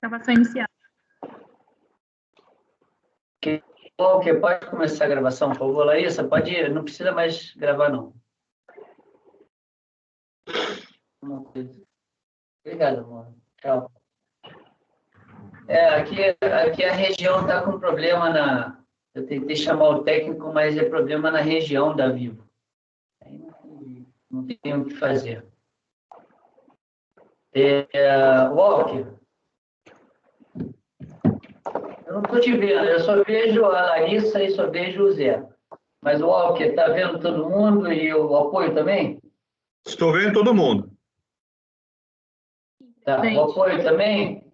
Gravação inicial. Ok, pode começar a gravação, por favor, Laísa? Pode ir, não precisa mais gravar, não. Obrigado, amor. Tchau. Aqui a região está com problema na... Eu tentei chamar o técnico, mas é problema na região da Vivo. Aí não tem o que fazer. Walker, eu não estou te vendo, eu só vejo a Larissa e só vejo o Zé. Mas o Walker, está vendo todo mundo e o apoio também? Estou vendo todo mundo. Tá, o apoio também?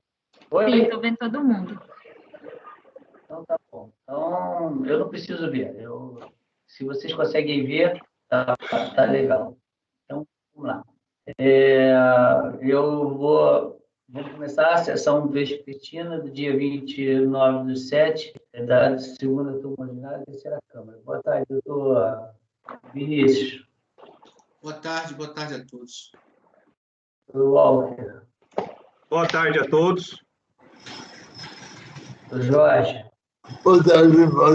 Oi? Sim, estou vendo todo mundo. Então tá bom. Então, eu não preciso ver. Se vocês conseguem ver, tá legal. Então, vamos lá. Eu vou começar a sessão vespertina do dia 29/7, da segunda turma ordinária da terceira Câmara. Boa tarde, doutor Vinícius. Boa tarde a todos. Doutor Walter. Boa tarde a todos. Doutor Jorge. Boa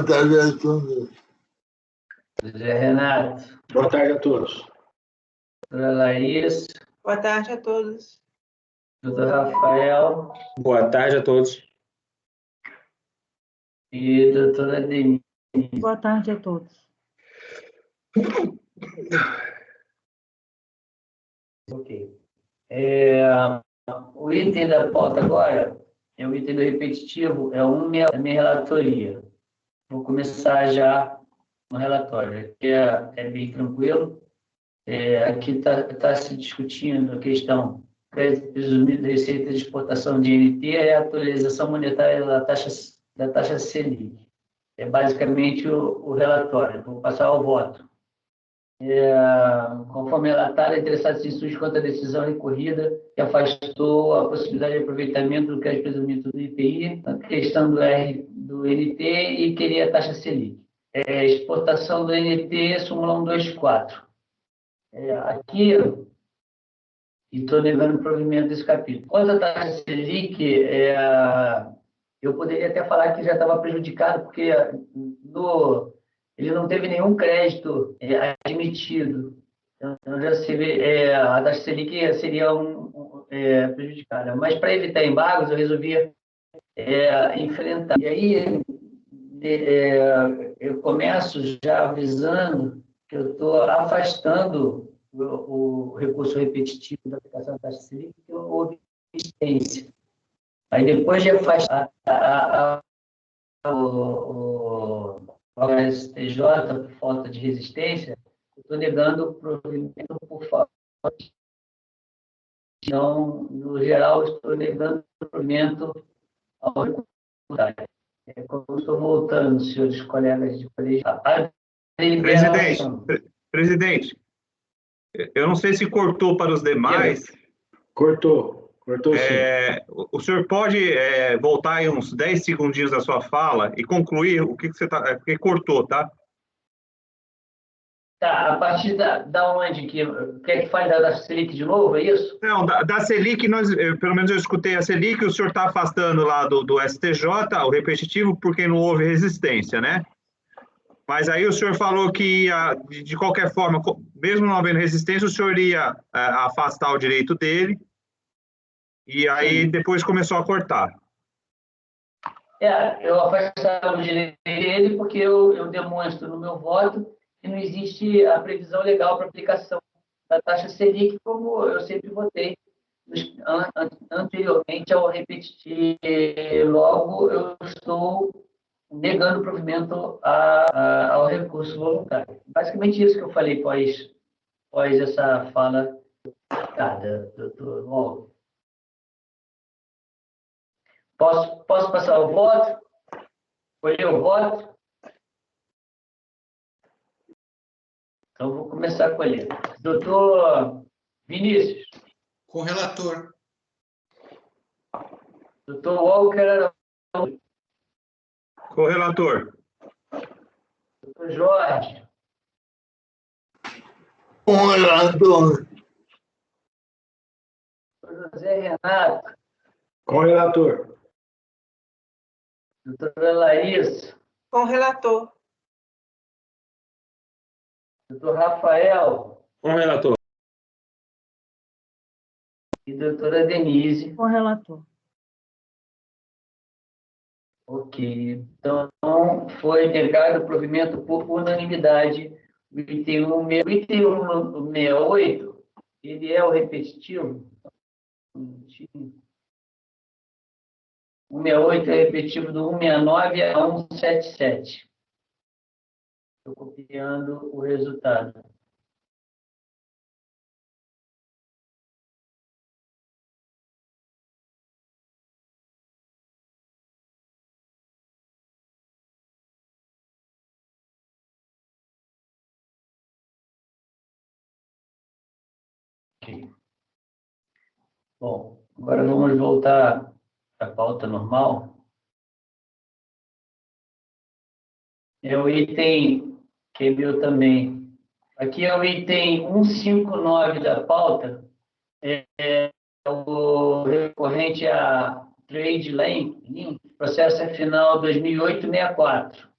tarde a todos. José Renato. Boa tarde a todos. Doutora Laís. Boa tarde a todos. Doutor Rafael. Boa tarde a todos. E doutora Denise. Boa tarde a todos. Ok. O item da pauta agora é o item do repetitivo, é a minha relatoria. Vou começar já no relatório, que é bem tranquilo. Aqui está se discutindo a questão crédito presumido de receita de exportação de NT e a atualização monetária da taxa Selic. É basicamente o relatório. Vou passar ao voto. Conforme relatado, interessados em SUS quanto à decisão recorrida que afastou a possibilidade de aproveitamento do crédito presumido do IPI, a questão do NT e queria a taxa Selic. Exportação do NT, súmula 124. Aqui, e estou negando o provimento desse capítulo. Quanto à taxa Selic, eu poderia até falar que já estava prejudicado, porque ele não teve nenhum crédito admitido. Então, já se vê, a taxa Selic seria prejudicada. Mas, para evitar embargos, eu resolvi enfrentar. E aí, eu começo já avisando que eu estou afastando o recurso repetitivo da aplicação da taxa Selic, porque houve resistência. Aí, depois de afastar o STJ por falta de resistência, eu estou negando o provimento por falta de... Então, no geral, estou negando o provimento ao recurso. Como eu estou voltando, senhores colegas de colégio, Presidente, eu não sei se cortou para os demais. Cortou sim. O senhor pode voltar aí uns 10 segundinhos da sua fala e concluir o que você está... porque cortou, tá? Tá, a partir da onde? Quer que fale da Selic de novo, é isso? Não, da Selic, pelo menos eu escutei a Selic, o senhor está afastando lá do STJ, o repetitivo, porque não houve resistência, né? Mas aí o senhor falou que, de qualquer forma, mesmo não havendo resistência, o senhor ia afastar o direito dele, e aí depois começou a cortar. Eu afastava o direito dele porque eu demonstro no meu voto que não existe a previsão legal para aplicação da taxa Selic, como eu sempre votei anteriormente ao repetitivo. Logo, eu estou negando o provimento ao recurso voluntário. Basicamente isso que eu falei após essa fala doutor Walter. Posso passar o voto? Colher o voto? Então, vou começar a colher. Doutor Vinícius. Com o relator. Doutor Walker. Com o relator. Doutor Jorge. Com o relator. José Renato, Com o relator. doutora Laís, Com o relator. doutor Rafael Com o relator. e doutora Denise. Com o relator. Ok. Então, foi negado o provimento por unanimidade. O item 168, ele é o repetitivo. O 168 é repetitivo do 169 a 177. Estou copiando o resultado. Ok. Bom, agora vamos voltar à pauta normal. É o item que é meu também. Aqui é o item 159 da pauta, é o recorrente a Trade Lane, processo final 2008-64.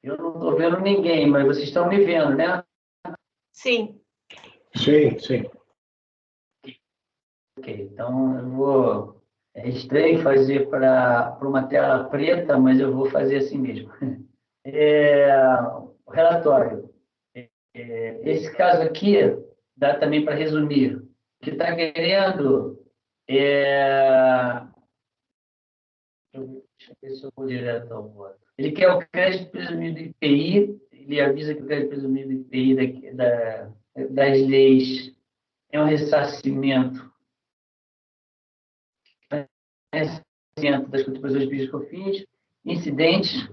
Eu não estou vendo ninguém, mas vocês estão me vendo, né? Sim. Sim, sim. Ok, então eu vou. É estranho fazer para uma tela preta, mas eu vou fazer assim mesmo. O relatório. Esse caso aqui dá também para resumir. O que está querendo é. Deixa eu ver se eu vou direto ao voto. Ele quer o crédito presumido do IPI, ele avisa que o crédito presumido do IPI das leis é um ressarcimento das contribuições PIS e COFINS, incidentes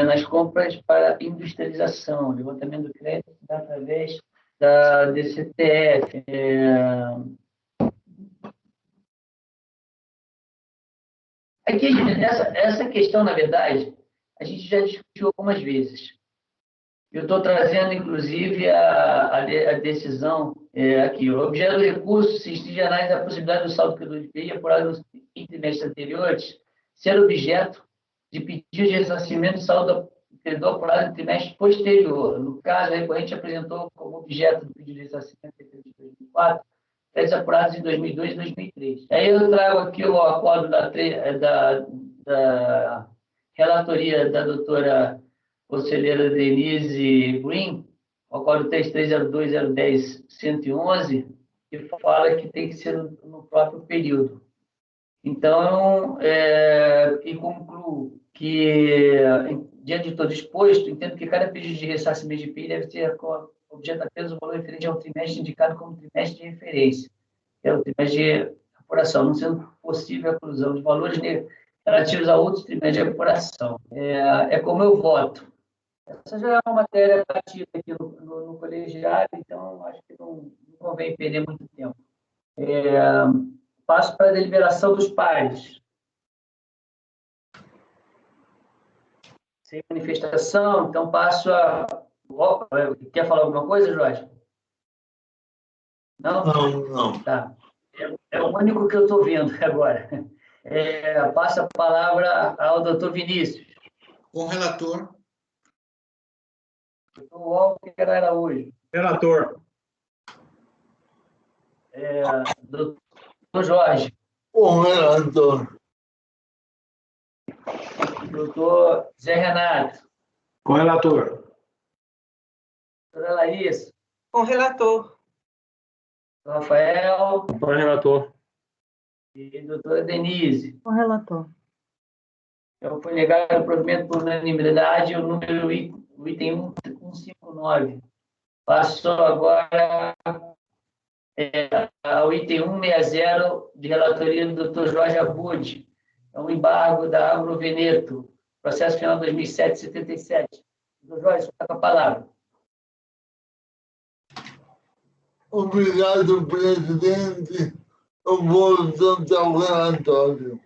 nas compras para industrialização, levantamento do crédito através da DCTF. Aqui, essa questão, na verdade, a gente já discutiu algumas vezes. Eu estou trazendo, inclusive, a decisão aqui. O objeto do recurso se extingue análise da possibilidade do saldo credor de IPI apurado em trimestres anteriores ser objeto de pedido de ressarcimento de saldo credor apurado em trimestre posterior. No caso, a recorrente apresentou como objeto do pedido de ressarcimento de 2004 créditos apurados em 2002 e 2003. Aí eu trago aqui o acordo da relatoria da doutora conselheira Denise Green, o acordo 3302.010.111, que fala que tem que ser no próprio período. Então, e concluo que, diante de todo exposto, entendo que cada pedido de ressarcimento de IPI deve ter como objeto apenas o valor referente ao trimestre indicado como trimestre de referência, que é o trimestre de apuração, não sendo possível a inclusão de valores relativos a outros trimestres de apuração. É como eu voto. Essa já é uma matéria batida aqui no colegiado, então acho que não convém perder muito tempo. Passo para a deliberação dos pares. Sem manifestação, então passo a... Quer falar alguma coisa, Jorge? Não? Não. Tá. É o único que eu estou vendo agora. Passo a palavra ao doutor Vinícius. Com o relator. Doutor Walter Araújo. Relator. Doutor Jorge. Com o relator. Doutor Zé Renato. Com o relator. Doutora Laís. Com o relator. Rafael Com o relator. e doutora Denise. Com o relator. Então, foi negado o provimento por unanimidade, o item 159. Passo agora ao item 160, de relatoria do Dr. Jorge Abud. É um embargo da Agroveneto, processo final 2007-77. Dr. Jorge, está com a palavra. Obrigado, presidente. Eu vou soltar o relatório.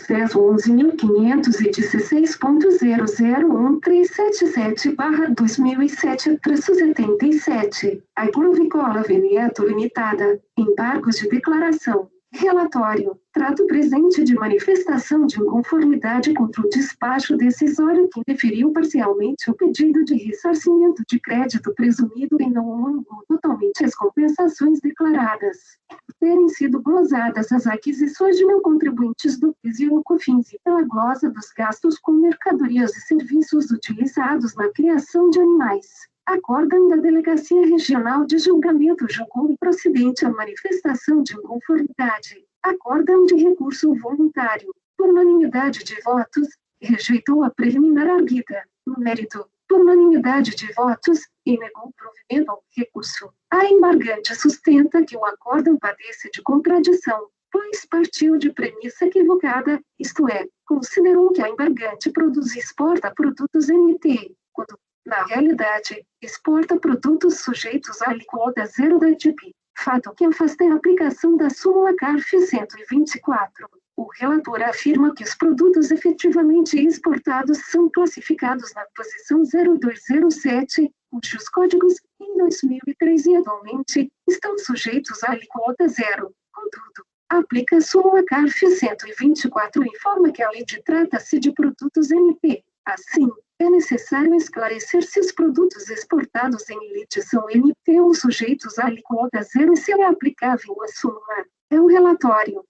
processo 11.516.01377/2007-77, a Agricola Veneto Limitada, embargos de declaração. Relatório. Trato presente de manifestação de inconformidade contra o despacho decisório que indeferiu parcialmente o pedido de ressarcimento de crédito presumido e não homologou totalmente as compensações declaradas. Terem sido glosadas as aquisições de não contribuintes do PIS e COFINS e pela glosa dos gastos com mercadorias e serviços utilizados na criação de animais. Acórdão da Delegacia Regional de Julgamento julgou improcedente a manifestação de inconformidade. Acórdão de recurso voluntário. Por unanimidade de votos, rejeitou a preliminar arguida. No mérito, por unanimidade de votos, e negou provimento ao recurso. A embargante sustenta que o acórdão padece de contradição, pois partiu de premissa equivocada, isto é, considerou que a embargante produz e exporta produtos NT, quando na realidade, exporta produtos sujeitos à alíquota zero da ETP, fato que afasta a aplicação da súmula CARF 124. O relator afirma que os produtos efetivamente exportados são classificados na posição 0207, cujos códigos, em 2003 e atualmente, estão sujeitos à alíquota zero. Contudo, aplica a súmula CARF 124 e informa que a lei trata-se de produtos NP. Assim, é necessário esclarecer se os produtos exportados em elite são NT ou sujeitos à alíquota zero e se é aplicável a súmula. É o relatório.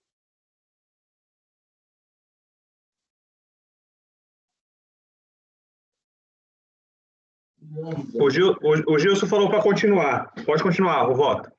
O Gilson falou para continuar. Pode continuar o voto.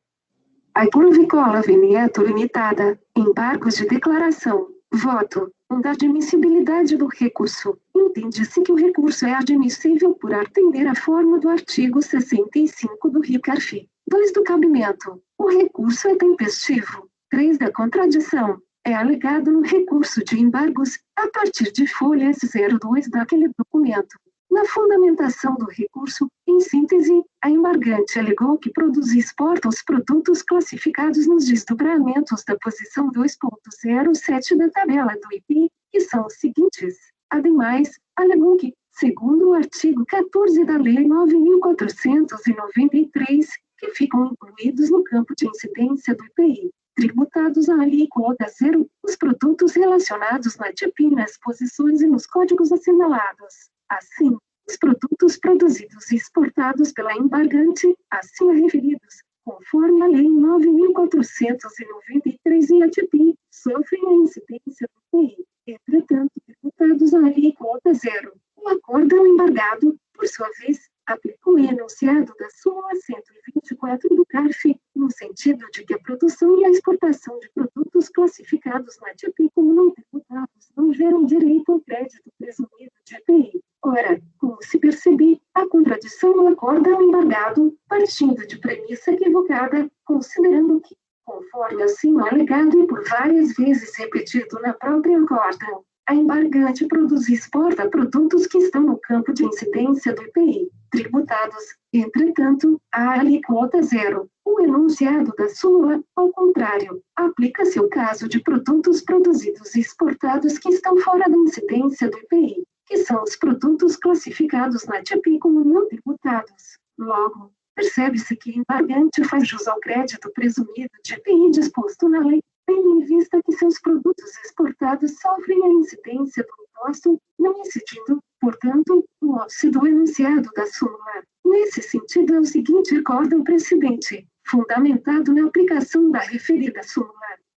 A Agricola Veneto Limitada, embargos de declaração. Voto. Da admissibilidade do recurso. Entende-se que o recurso é admissível por atender à forma do artigo 65 do RICARF. 2 do cabimento. O recurso é tempestivo. 3 da contradição. É alegado no recurso de embargos, a partir de folhas 02 daquele documento. Na fundamentação do recurso, em síntese, a embargante alegou que produz e exporta os produtos classificados nos desdobramentos da posição 2.07 da tabela do IPI, que são os seguintes. Ademais, alegou que, segundo o artigo 14 da Lei 9.493, que ficam incluídos no campo de incidência do IPI, tributados à alíquota zero, os produtos relacionados na TIPI nas posições e nos códigos assinalados. Assim, os produtos produzidos e exportados pela embargante, acima referidos, conforme a Lei 9.493 e a TIPI, sofrem a incidência do IPI, entretanto, tributados à alíquota zero. O acórdão embargado, por sua vez, aplicou o enunciado da súmula 124 do CARF, no sentido de que a produção e a exportação de produtos classificados na TIPI como não tributados não geram direito ao crédito presumido de IPI. Ora, como se percebe, a contradição do acórdão embargado, partindo de premissa equivocada, considerando que, conforme acima alegado e por várias vezes repetido na própria acórdão, a embargante produz e exporta produtos que estão no campo de incidência do IPI, tributados, entretanto, à alíquota zero. O enunciado da súmula, ao contrário, aplica-se ao caso de produtos produzidos e exportados que estão fora da incidência do IPI, que são os produtos classificados na TIPI como não tributados. Logo, percebe-se que embargante faz jus ao crédito presumido de IPI disposto na lei, tendo em vista que seus produtos exportados sofrem a incidência do imposto, não incidindo, portanto, o óbice do enunciado da súmula. Nesse sentido, é o seguinte acórdão precedente, fundamentado na aplicação da referida súmula.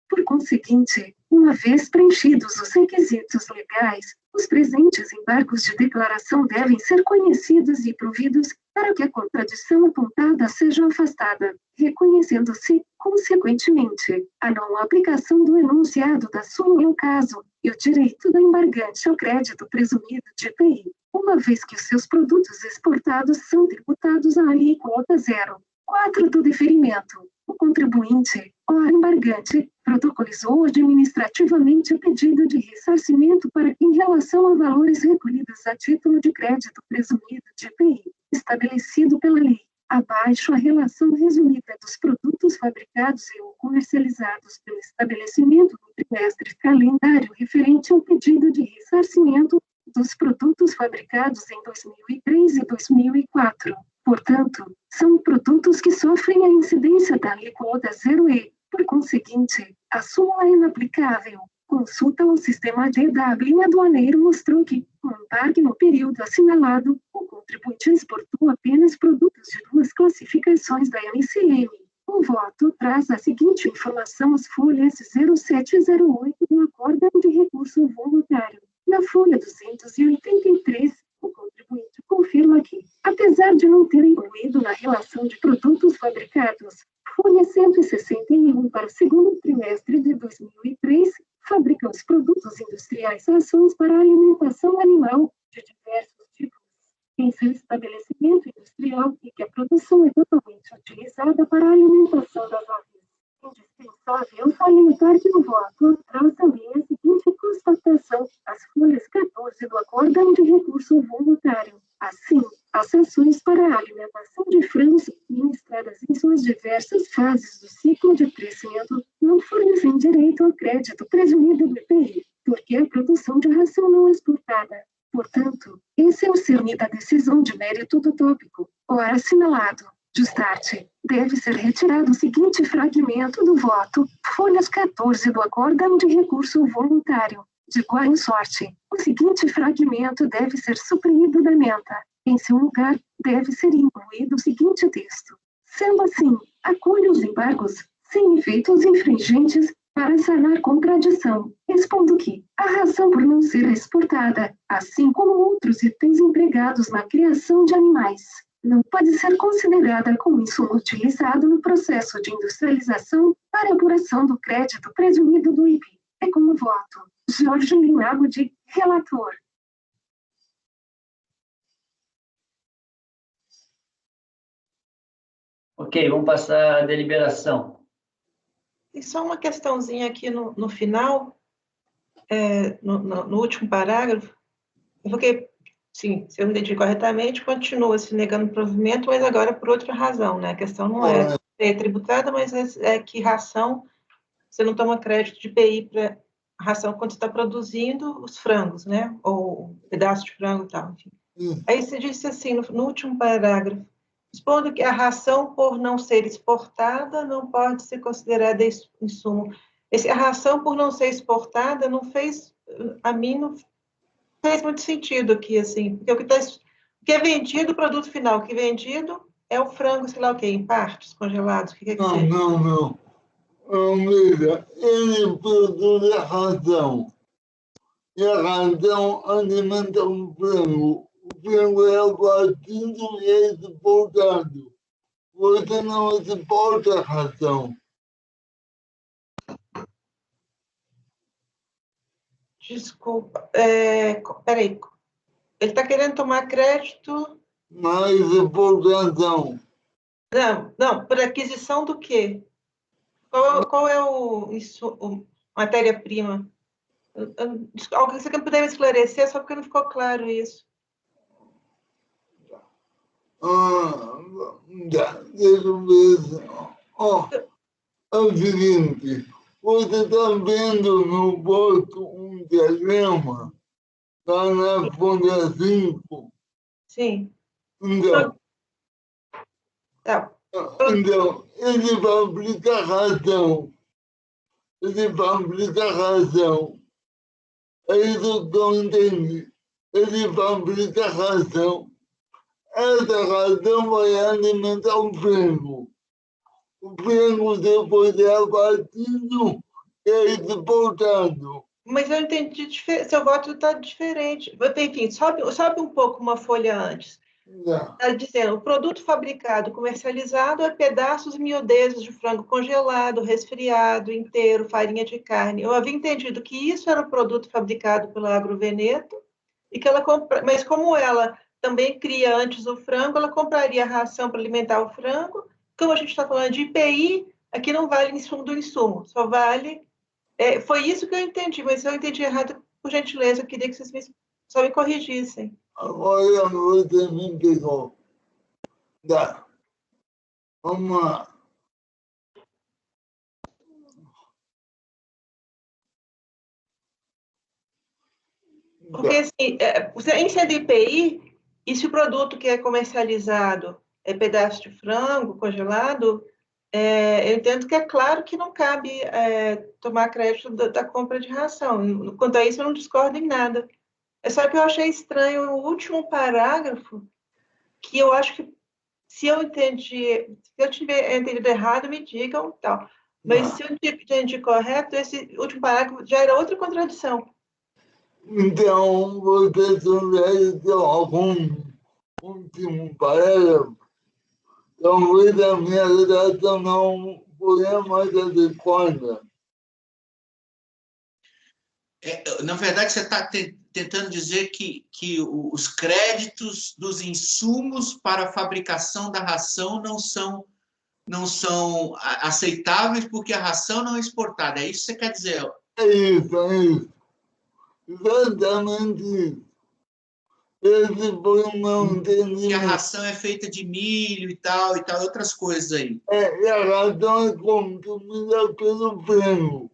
Por conseguinte, uma vez preenchidos os requisitos legais, os presentes embargos de declaração devem ser conhecidos e providos para que a contradição apontada seja afastada, reconhecendo-se, consequentemente, a não aplicação do enunciado da súmula em caso e o direito da embargante ao crédito presumido de IPI, uma vez que os seus produtos exportados são tributados à alíquota zero. 4 do deferimento. O contribuinte, ou a embargante, protocolizou administrativamente o pedido de ressarcimento para que, em relação a valores recolhidos a título de crédito presumido de IPI, estabelecido pela lei, abaixo a relação resumida dos produtos fabricados e ou comercializados pelo estabelecimento do trimestre calendário referente ao pedido de ressarcimento dos produtos fabricados em 2003 e 2004. Portanto, são produtos que sofrem a incidência da alíquota 0E. Por conseguinte, a súmula é inaplicável. Consulta ao sistema DW aduaneiro mostrou que, com embarque no período assinalado, o contribuinte exportou apenas produtos de duas classificações da MCM. O voto traz a seguinte informação às folhas 0708 do Acórdão de Recurso Voluntário. Na folha 283, o contribuinte confirma que, apesar de não ter incluído na relação de produtos fabricados, folha 161 para o segundo trimestre de 2003, fabrica os produtos industriais rações para alimentação animal de diversos tipos em seu estabelecimento industrial e que a produção é totalmente utilizada para a alimentação das aves. Indispensável salientar que o voto traz também a seguinte constatação: as folhas 14 do Acórdão de Recurso Voluntário. Assim, as ações para a alimentação de frangos ministradas em suas diversas fases do ciclo de crescimento não fornecem direito ao crédito presumido do IPI, porque a produção de ração não é exportada. Portanto, esse é o cerne da decisão de mérito do tópico. Ora assinalado, justarte, deve ser retirado o seguinte fragmento do voto, folhas 14 do Acórdão de Recurso Voluntário. De igual sorte, o seguinte fragmento deve ser suprimido da ementa. Em seu lugar, deve ser incluído o seguinte texto. Sendo assim, acolhe os embargos, sem efeitos infringentes, para sanar contradição, expondo que a ração por não ser exportada, assim como outros itens empregados na criação de animais, não pode ser considerada como insumo utilizado no processo de industrialização para apuração do crédito presumido do IPI. É como voto. Jorge Linago de relator. Ok, vamos passar à deliberação. Tem só uma questãozinha aqui no final, no último parágrafo, porque, sim, se eu entendi corretamente, continua se negando provimento, mas agora por outra razão, né? A questão não é ser tributada, mas é que ração, você não toma crédito de IPI para ração quando você está produzindo os frangos, né? Ou pedaço de frango e tal, enfim. Aí você disse assim, no último parágrafo, expondo que a ração, por não ser exportada, não pode ser considerada insumo. A ração, por não ser exportada, a mim não fez muito sentido aqui, assim, porque o que é vendido, o produto final que é vendido é o frango, sei lá o quê, em partes, congelados, o que é que seja? Não. Amiga, ele produz a razão. E a razão alimenta o frango. O frango é abatido e é exportado. Você não exporta a razão. Desculpa. Peraí. Ele está querendo tomar crédito... Na exportação. Não, por aquisição do quê? Qual é o matéria-prima? Algo que você puder me esclarecer, só porque não ficou claro isso. Deixa eu ver. É o seguinte, você está vendo no voto um diagrama, está na folha 5. Sim. Então, Tá. ele fabrica razão. É isso que eu entendi. Ele fabrica razão. Essa razão vai alimentar o frango. O frango depois é abatido e é exportado. Mas eu entendi, seu voto está diferente. Enfim, sobe um pouco uma folha antes. Está dizendo, o produto fabricado, comercializado é pedaços e miudezas de frango congelado, resfriado, inteiro, farinha de carne. Eu havia entendido que isso era o produto fabricado pela Agroveneto, e que ela mas como ela também cria antes o frango, ela compraria a ração para alimentar o frango. Como a gente está falando de IPI, aqui não vale insumo do insumo, só vale... foi isso que eu entendi, mas se eu entendi errado, por gentileza, eu queria que vocês só me corrigissem. Agora você me pegou. Vamos lá. Porque, assim, em sendo IPI, e se o produto que é comercializado é pedaço de frango congelado, eu entendo que é claro que não cabe tomar crédito da compra de ração. Quanto a isso, eu não discordo em nada. É só que eu achei estranho o último parágrafo, que eu acho que, se eu tiver entendido errado, me digam, tal. Mas se eu entendi correto, esse último parágrafo já era outra contradição. Então, você sugere que algum último parágrafo, talvez a minha redação não foi mais adequada. Na verdade, você está tentando dizer que os créditos dos insumos para a fabricação da ração não são aceitáveis porque a ração não é exportada. É isso que você quer dizer? É isso. Exatamente isso. Esse foi o meu entendimento. Que a ração é feita de milho e tal, outras coisas aí. E a ração é consumida pelo frango.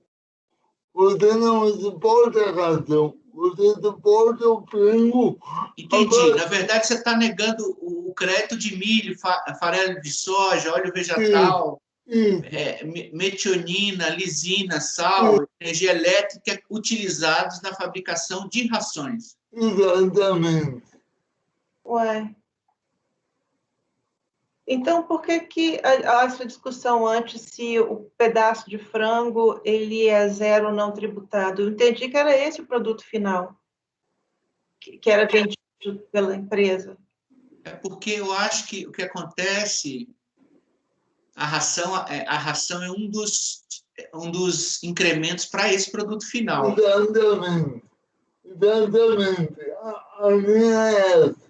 Você não exporta a ração, você exporta o frango. Entendi. Agora, Na verdade, você está negando o crédito de milho, farelo de soja, óleo vegetal, metionina, lisina, sal, energia elétrica utilizados na fabricação de rações. exatamente. Ué. Então, por que essa discussão antes se o pedaço de frango ele é zero não tributado? Eu entendi que era esse o produto final, que era vendido pela empresa. É porque eu acho que o que acontece, a ração é um dos incrementos para esse produto final. Exatamente. A linha é essa.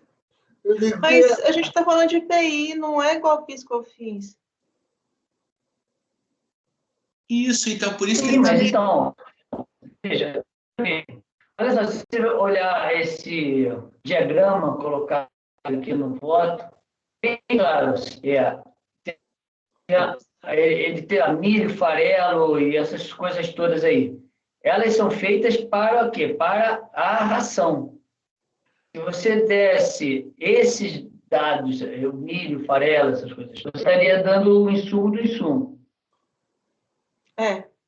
Mas a gente está falando de IPI, não é igual PIS/COFINS. Isso, então, por isso que Sim, ele mas está... então, veja, olha só, se você olhar esse diagrama colocado aqui no voto, bem claro, ele tem a milho, farelo e essas coisas todas aí. Elas são feitas para o quê? Para a ração. Se você desse esses dados, o milho, farelo, essas coisas, você estaria dando o insumo do insumo.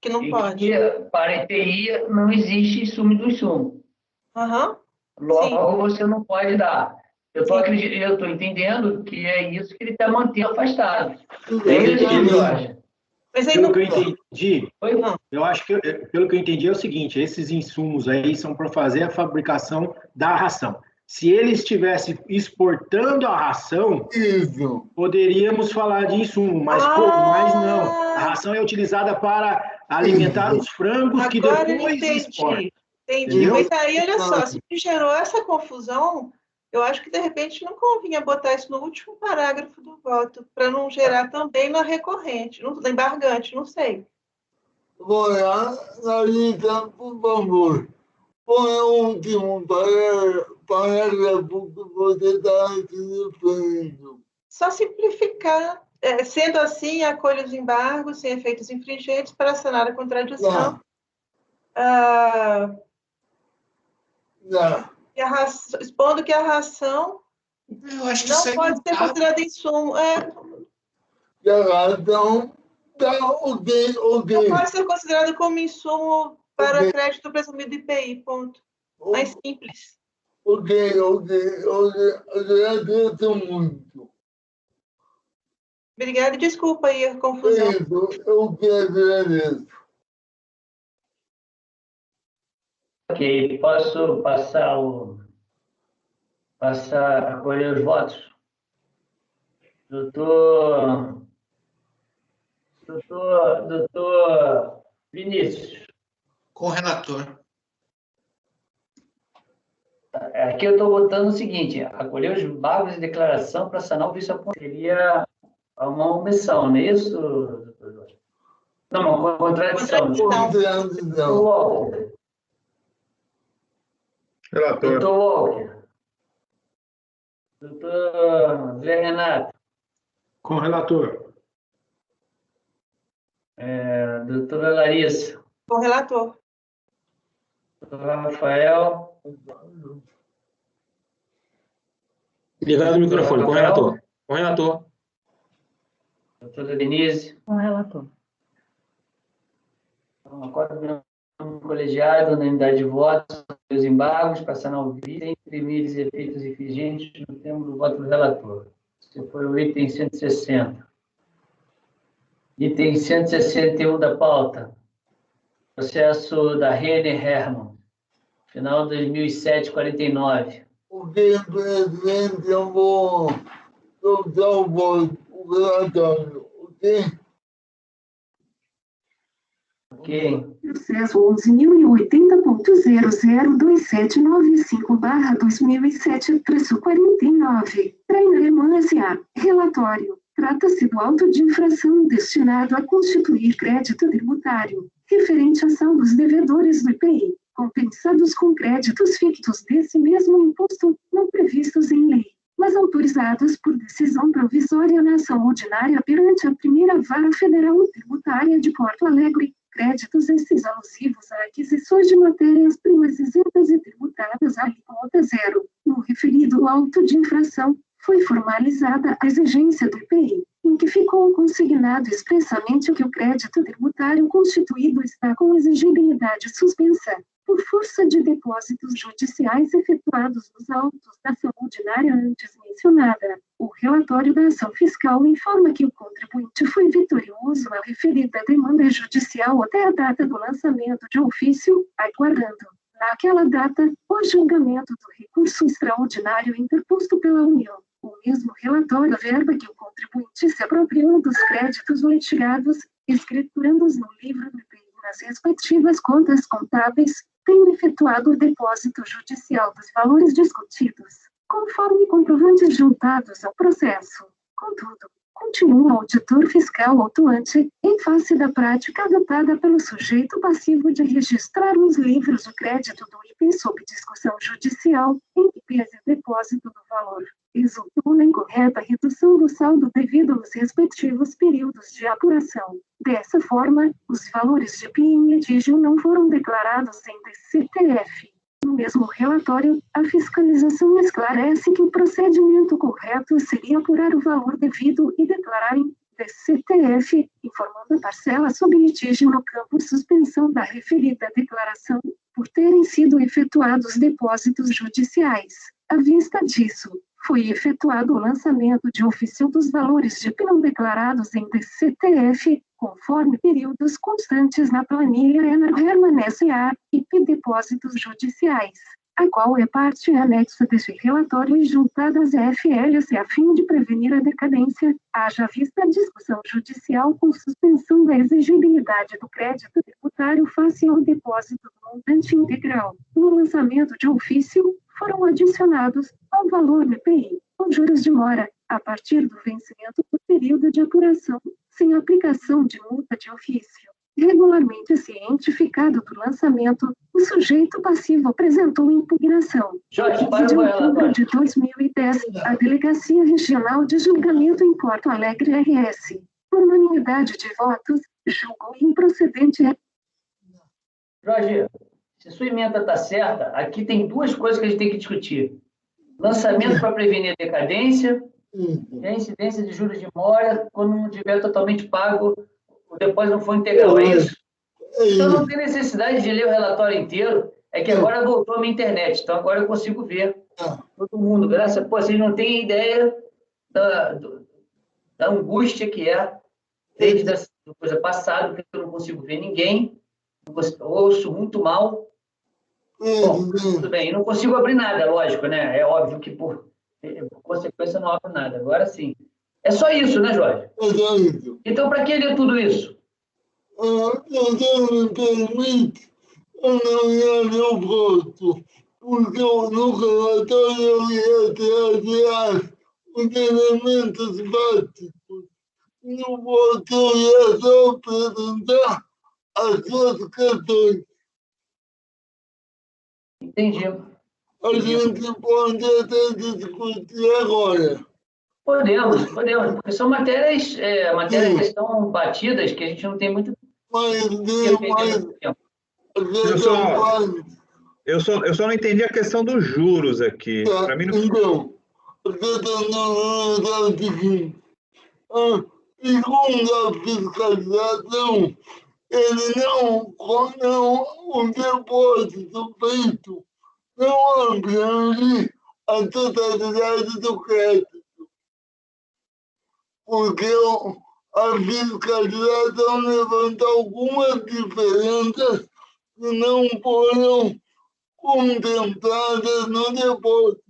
Que não pode. E para EPI não existe insumo do insumo. Logo, você não pode dar. Eu estou entendendo que é isso que ele está mantendo afastado. É isso, Jorge? Mas aí Pelo não... que eu entendi, Oi? eu acho que, pelo que eu entendi, é o seguinte: esses insumos aí são para fazer a fabricação da ração. Se ele estivesse exportando a ração, poderíamos falar de insumo, mas não. A ração é utilizada para alimentar os frangos que depois exportam. Entendi. Mas aí, olha só, se gerou essa confusão, eu acho que, de repente, não convinha botar isso no último parágrafo do voto, para não gerar também na recorrente, na embargante, não sei. Vou lá, Larissa, por favor. Põe o último parágrafo que você está se referindo. Só simplificar. Sendo assim, acolha os embargos sem efeitos infringentes para sanar a contradição. Expondo que a ração não pode ser considerada insumo. E a ração está ok. Não pode ser considerada como insumo para crédito presumido IPI, ponto. Mais simples. Ok. Eu agradeço muito. Obrigada e desculpa aí a confusão. Eu que agradeço. Ok, posso passar a colher os votos? Doutor Vinícius. Com o relator. Aqui eu estou botando o seguinte: acolher os bagos de declaração para sanar o vício. Seria uma omissão, não é isso, doutor Jorge? Não, uma contradição. Doutor Walker. Relator. Doutor Walker. Doutor Zé Renato. Com o relator. Doutora Larissa. Com o relator. Doutor Rafael. Ligado o microfone, com o relator. Com o relator. Doutora Denise. Com o relator. Então, acordo no colegiado, na unidade de votos, os embargos, passando ao vídeo, imprimir os efeitos vigentes no termo do voto do relator. Esse foi o item 160. Item 161 da pauta. Processo da Renner Hermann. Final 2007-49. Ok, presidente, eu vou soltar o voto, o relatório, ok? Ok. Processo 11.080.00795/2007-49. Trainer Hermann S.A. Relatório. Trata-se do auto de infração destinado a constituir crédito tributário, referente à ação dos devedores do IPI, compensados com créditos fictos desse mesmo imposto, não previstos em lei, mas autorizados por decisão provisória na ação ordinária perante a Primeira Vara Federal Tributária de Porto Alegre, créditos esses alusivos a aquisições de matérias-primas isentas e tributadas a alíquota zero. No referido auto de infração, foi formalizada a exigência do IPI, em que ficou consignado expressamente que o crédito tributário constituído está com exigibilidade suspensa, por força de depósitos judiciais efetuados nos autos da ação ordinária antes mencionada. O relatório da ação fiscal informa que o contribuinte foi vitorioso na referida demanda judicial até a data do lançamento de ofício, aguardando, naquela data, o julgamento do recurso extraordinário interposto pela União. O mesmo relatório averba que o contribuinte se apropriou dos créditos litigados, escriturando-os no livro do IPI nas respectivas contas contábeis, tendo efetuado o depósito judicial dos valores discutidos, conforme comprovantes juntados ao processo. Contudo, continua o auditor fiscal autuante, em face da prática adotada pelo sujeito passivo de registrar nos livros de crédito do IPI sob discussão judicial, em que pese depósito do valor, resultou na incorreta redução do saldo devido aos respectivos períodos de apuração. Dessa forma, os valores de IPI em litígio não foram declarados em DCTF. No mesmo relatório, a fiscalização esclarece que o procedimento correto seria apurar o valor devido e declarar em DCTF, informando a parcela sob litígio no campo suspensão da referida declaração, por terem sido efetuados depósitos judiciais. À vista disso, foi efetuado o lançamento de ofício dos valores de IPI não declarados em DCTF, conforme períodos constantes na planilha Hermann S.A. IPI Depósitos Judiciais, a qual é parte anexa deste relatório e juntadas à FLC a fim de prevenir a decadência, haja vista a discussão judicial com suspensão da exigibilidade do crédito tributário face ao depósito do montante integral. No lançamento de ofício, foram adicionados ao valor do IPI, com juros de mora, a partir do vencimento do período de apuração, sem aplicação de multa de ofício. Regularmente cientificado do lançamento, o sujeito passivo apresentou impugnação. Jorge, para de outubro de 2010, a Delegacia Regional de Julgamento em Porto Alegre RS, por unanimidade de votos, julgou improcedente. Jorge, se sua emenda está certa, aqui tem duas coisas que a gente tem que discutir. Lançamento para prevenir a decadência e a incidência de juros de mora quando não tiver totalmente pago, o depósito não for integral, é isso? Então não tem necessidade de ler o relatório inteiro, é que agora voltou a minha internet, então agora eu consigo ver todo mundo. Graças a vocês não têm ideia da angústia que é, desde a coisa passada, que eu não consigo ver ninguém, ouço muito mal. Bom, tudo bem, não consigo abrir nada, lógico, né? É óbvio que por consequência não abro nada. Agora sim. É só isso, né, Jorge? É só isso. Então, para que ler tudo isso? Você me permite, eu não ia ler o voto, porque no relatório eu ia trazer os elementos básicos. No voto eu ia só apresentar as suas questões. Entendi. A gente pode até discutir agora. Podemos, porque são matérias que estão batidas, que a gente não tem muito tempo. Eu só não entendi a questão dos juros aqui. Para mim não... Então, a questão dos juros é o seguinte. Segundo a fiscalização, o depósito feito não abrange a totalidade do crédito, porque a fiscalização levanta algumas diferenças que não foram contempladas no depósito.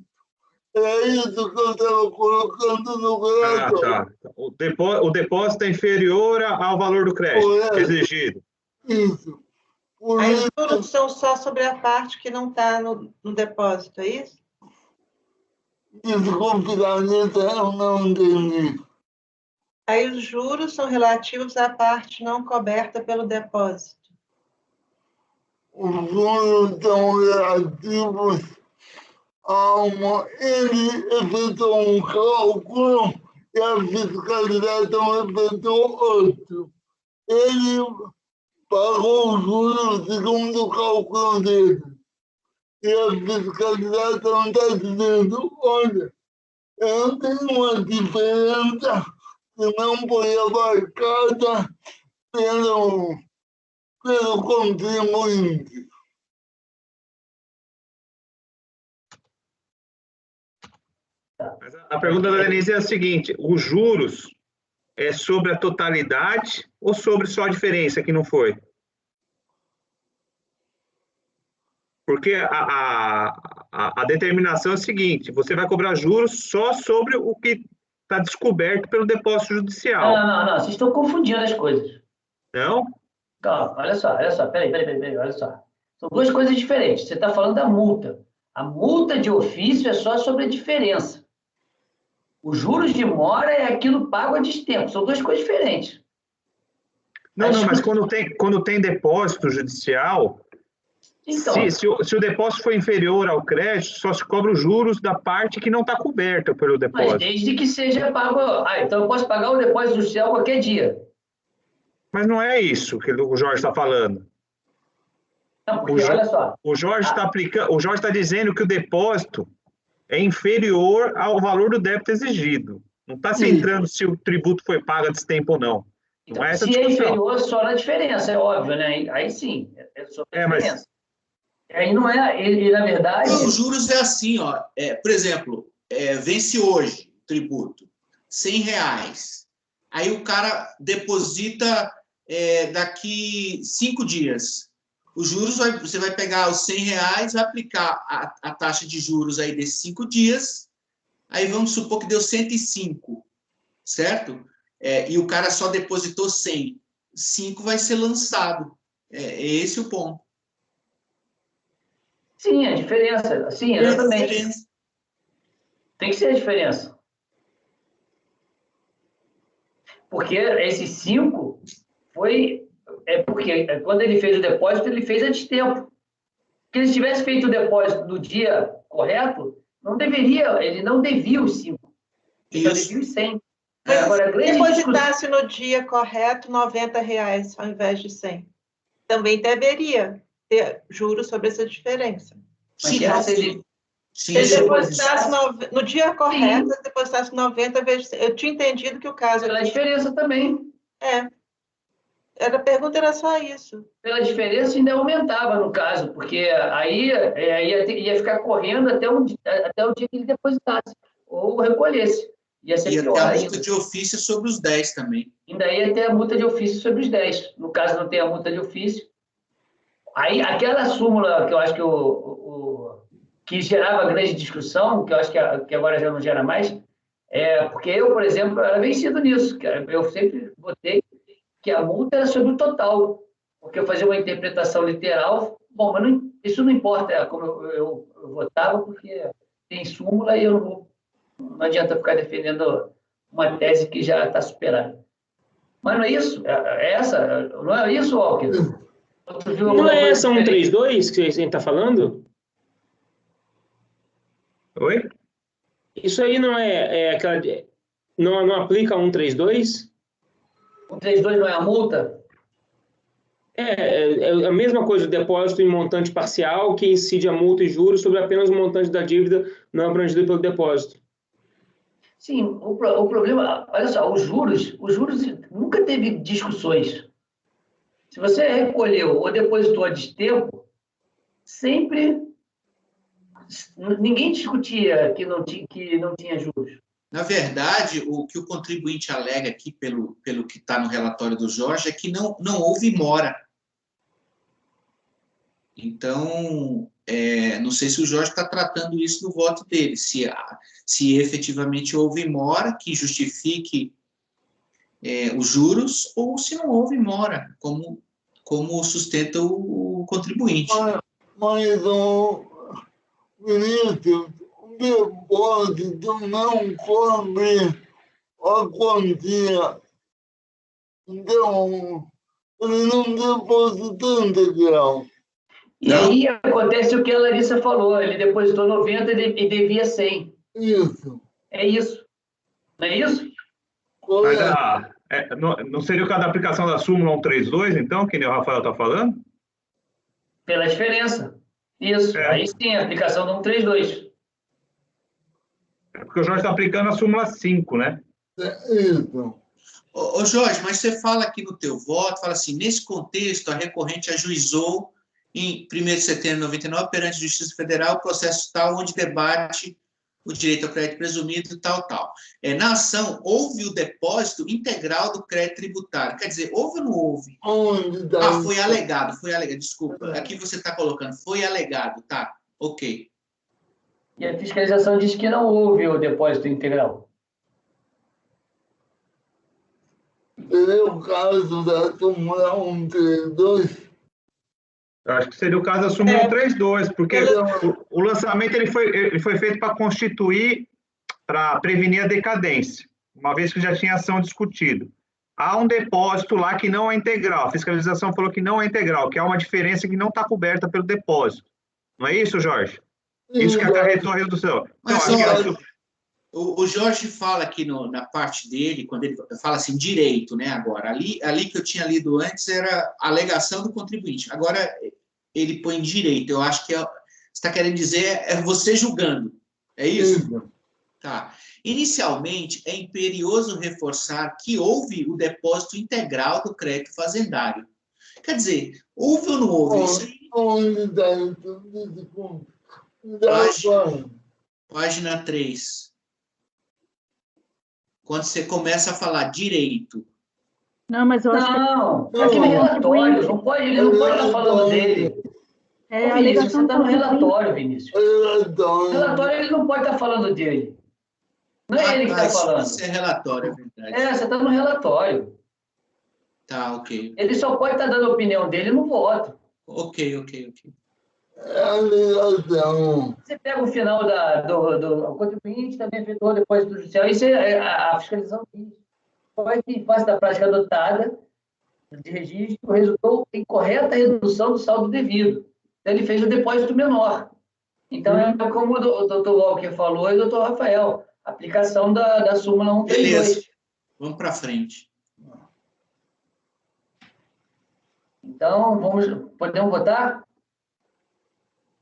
É isso que eu estava colocando no relatório. Tá. O depósito é inferior ao valor do crédito exigido. Isso. Aí os juros são só sobre a parte que não está no depósito, é isso? Desculpe, Danita, eu não entendi. Aí os juros são relativos à parte não coberta pelo depósito. Os juros são relativos ele efetuou um cálculo e a fiscalização efetuou outro. Ele pagou os juros segundo o cálculo dele. E a fiscalização está dizendo, olha, eu tenho uma diferença que não foi abarcada pelo contribuinte. Mas a pergunta da Denise é a seguinte: os juros é sobre a totalidade ou sobre só a diferença que não foi? Porque a determinação é a seguinte: você vai cobrar juros só sobre o que está descoberto pelo depósito judicial. Não, vocês estão confundindo as coisas. Não? Calma, olha só, peraí, olha só. São duas coisas diferentes. Você está falando da multa. A multa de ofício é só sobre a diferença. Os juros de mora é aquilo pago a destempo. São duas coisas diferentes. Não, mas quando tem depósito judicial, então, se o depósito for inferior ao crédito, só se cobra os juros da parte que não está coberta pelo depósito. Mas desde que seja pago... então eu posso pagar o depósito judicial qualquer dia. Mas não é isso que o Jorge está falando. Não, porque olha só... O Jorge está dizendo que o depósito é inferior ao valor do débito exigido. Não está centrando se o tributo foi pago a destempo ou não. Então, não é essa se discussão. é inferior, só na diferença, é óbvio, né? Aí sim, é sobre a diferença. Mas... Aí não é, ele na verdade... Os juros é assim, ó. Por exemplo, vence hoje o tributo, R$100. Aí o cara deposita daqui 5 dias. Os juros, você vai pegar os R$100, vai aplicar a taxa de juros aí desses 5 dias, aí vamos supor que deu 105, certo? E o cara só depositou 100. 5 vai ser lançado. É esse o ponto. Sim, a diferença. Sim, exatamente. Tem que ser a diferença. Porque esses 5 foi... porque quando ele fez o depósito, ele fez a destempo. Se ele tivesse feito o depósito no dia correto, ele não devia os 5. Ele devia os 100. Agora, se depositasse no dia correto R$90 ao invés de 100, também deveria ter juros sobre essa diferença. Sim, se ele depositasse no dia correto, se depositasse 90 vezes... Eu tinha entendido que o caso... Pela diferença também. A pergunta era só isso. Pela diferença ainda aumentava, no caso, porque aí ia ficar correndo até o dia que ele depositasse, ou recolhesse. Ia ser pior até a multa de ofício sobre os 10 também. Ainda ia ter a multa de ofício sobre os 10. No caso, não tem a multa de ofício. Aí, aquela súmula que eu acho que gerava grande discussão, que eu acho que agora já não gera mais, porque eu, por exemplo, era vencido nisso. Eu sempre votei que a multa era sobre o total, porque eu fazia uma interpretação literal. Bom, mas isso não importa como eu votava, porque tem súmula e não adianta ficar defendendo uma tese que já está superada. Mas não é isso? Não é isso, Walker? Não é essa 132 que a gente está falando? Oi? Isso aí não é aquela... Não aplica a 132? 132 não é a multa? É a mesma coisa, o depósito em montante parcial que incide a multa e juros sobre apenas o montante da dívida não abrangido pelo depósito. Sim, o problema, olha só, os juros nunca teve discussões. Se você recolheu ou depositou a destempo, sempre ninguém discutia que não tinha juros. Na verdade, o que o contribuinte alega aqui, pelo que está no relatório do Jorge, é que não houve mora. Então, não sei se o Jorge está tratando isso no voto dele, se efetivamente houve mora que justifique os juros, ou se não houve mora, como sustenta o contribuinte. Mas Vinícius, o depósito não cobre a quantia. Então, ele não depositou integral. E aí acontece o que a Larissa falou, ele depositou 90 e devia 100. Isso. É isso. Não é isso? Mas, não seria o caso da aplicação da súmula 132, então, que nem o Rafael está falando? Pela diferença. Isso. Aí sim, a aplicação do 132. É porque o Jorge está aplicando a súmula 5, né? Isso. Ô Jorge, mas você fala aqui no teu voto, fala assim, nesse contexto, a recorrente ajuizou em 1º de setembro de 99, perante a Justiça Federal, o processo tal, onde debate o direito ao crédito presumido e tal. Na ação, houve o depósito integral do crédito tributário. Quer dizer, houve ou não houve? Foi alegado, desculpa. Aqui você está colocando, foi alegado, tá, ok. E a fiscalização diz que não houve o depósito integral. Seria o caso da súmula 132? Eu acho que seria o caso da súmula 132, porque o lançamento ele foi feito para constituir, para prevenir a decadência, uma vez que já tinha ação discutida. Há um depósito lá que não é integral, a fiscalização falou que não é integral, que há uma diferença que não está coberta pelo depósito. Não é isso, Jorge? Isso que acarretou a redução. Então, o Jorge fala aqui na parte dele, quando ele fala assim, direito, né, agora, ali que eu tinha lido antes era a alegação do contribuinte, agora ele põe direito, eu acho que você está querendo dizer você julgando, é isso? Isso. Tá. Inicialmente, é imperioso reforçar que houve o depósito integral do crédito fazendário. Quer dizer, houve ou não houve? Página 3. Quando você começa a falar direito. Não, mas eu acho que... aqui no relatório, ele não pode estar falando dele. Vinícius, você está no relatório, Vinícius. No relatório ele não pode estar falando dele. Não é ele que está falando. Isso é relatório, é verdade. Você está no relatório. Tá, ok. Ele só pode estar dando a opinião dele no voto. Ok. Você pega o final do contribuinte, também efetuou depósito judicial, isso a fiscalização diz. Foi que, em face da prática adotada de registro, resultou em correta redução do saldo devido. Então, ele fez o depósito menor. Então, é como o doutor Walker falou e o doutor Rafael, aplicação da súmula 132. Beleza, vamos para frente. Então, podemos votar?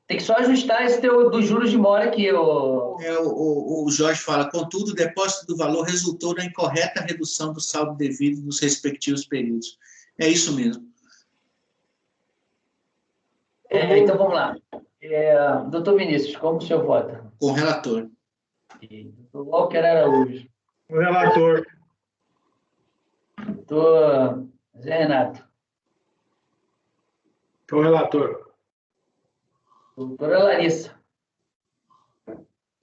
Tem que só ajustar esse dos juros de mora aqui. O Jorge fala, contudo, o depósito do valor resultou na incorreta redução do saldo devido nos respectivos períodos. É isso mesmo. Então, vamos lá. Doutor Vinícius, como o senhor vota? Com o relator. Doutor Walker Araújo. O relator. Doutor Zé Renato. Com o relator. Doutora Larissa.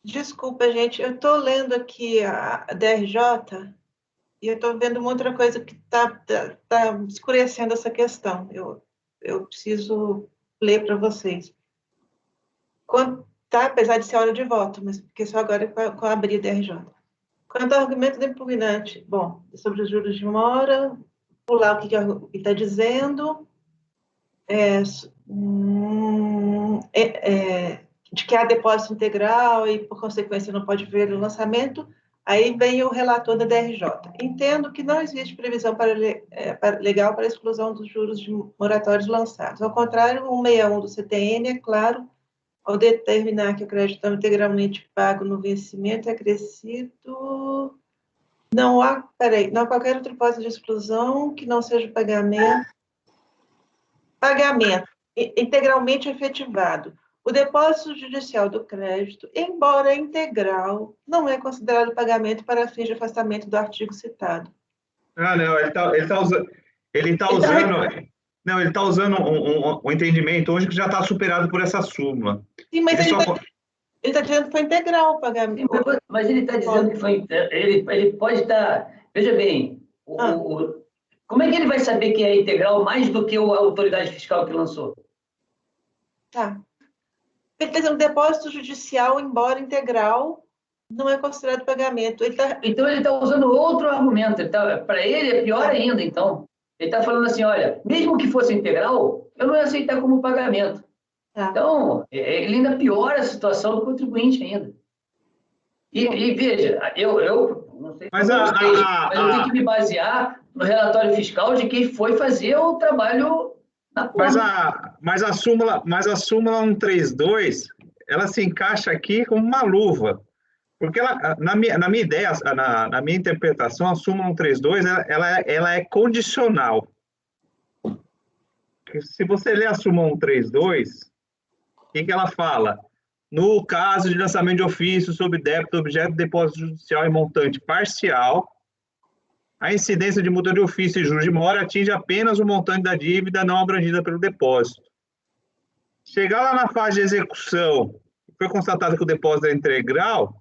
Desculpa, gente, eu estou lendo aqui a DRJ e eu estou vendo uma outra coisa que está escurecendo essa questão. Eu preciso ler para vocês. Apesar de ser hora de voto, mas porque só agora com a abrir a DRJ. Quanto ao argumento do impugnante, sobre os juros de mora, pular o que está dizendo, de que há depósito integral e, por consequência, não pode ver o lançamento, Aí vem o relator da DRJ. Entendo que não existe previsão legal para a exclusão dos juros de moratórios lançados. Ao contrário, o 161 do CTN, é claro, ao determinar que o crédito é integralmente pago no vencimento é acrescido. Não há qualquer outra hipótese de exclusão que não seja pagamento integralmente efetivado. O depósito judicial do crédito, embora integral, não é considerado pagamento para fins de afastamento do artigo citado. Ah, não, ele tá usando um entendimento hoje que já está superado por essa súmula. Sim, mas ele está dizendo que foi integral o pagamento. Mas ele está dizendo que foi. Ele pode estar. Veja bem, como é que ele vai saber que é integral mais do que a autoridade fiscal que lançou? Tá. Ele está dizendo que o depósito judicial, embora integral, não é considerado pagamento. Então, ele está usando outro argumento. Para ele, é pior ainda, então. Ele está falando assim, olha, mesmo que fosse integral, eu não ia aceitar como pagamento. Tá. Então, ele ainda piora a situação do contribuinte ainda. E veja, eu não sei mas eu tenho que me basear no relatório fiscal de quem foi fazer o trabalho na ponta. Mas a súmula 132, ela se encaixa aqui como uma luva. Porque ela, na minha ideia, na minha interpretação, a súmula 132, ela é condicional. Se você ler a súmula 132, o que ela fala? No caso de lançamento de ofício sob débito, objeto de depósito judicial em montante parcial, a incidência de multa de ofício e juros de mora atinge apenas o montante da dívida não abrangida pelo depósito. Chegar lá na fase de execução, foi constatado que o depósito é integral,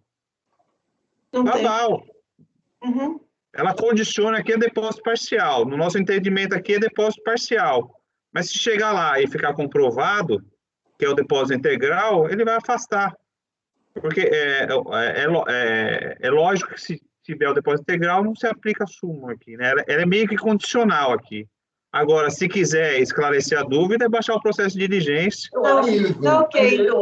Uhum. Ela condiciona aqui a depósito parcial. No nosso entendimento aqui é depósito parcial. Mas se chegar lá e ficar comprovado que é o depósito integral, ele vai afastar. Porque é lógico que se tiver o depósito integral, não se aplica a súmula aqui, né? Ela é meio que condicional aqui. Agora, se quiser esclarecer a dúvida, é baixar o processo de diligência. Eu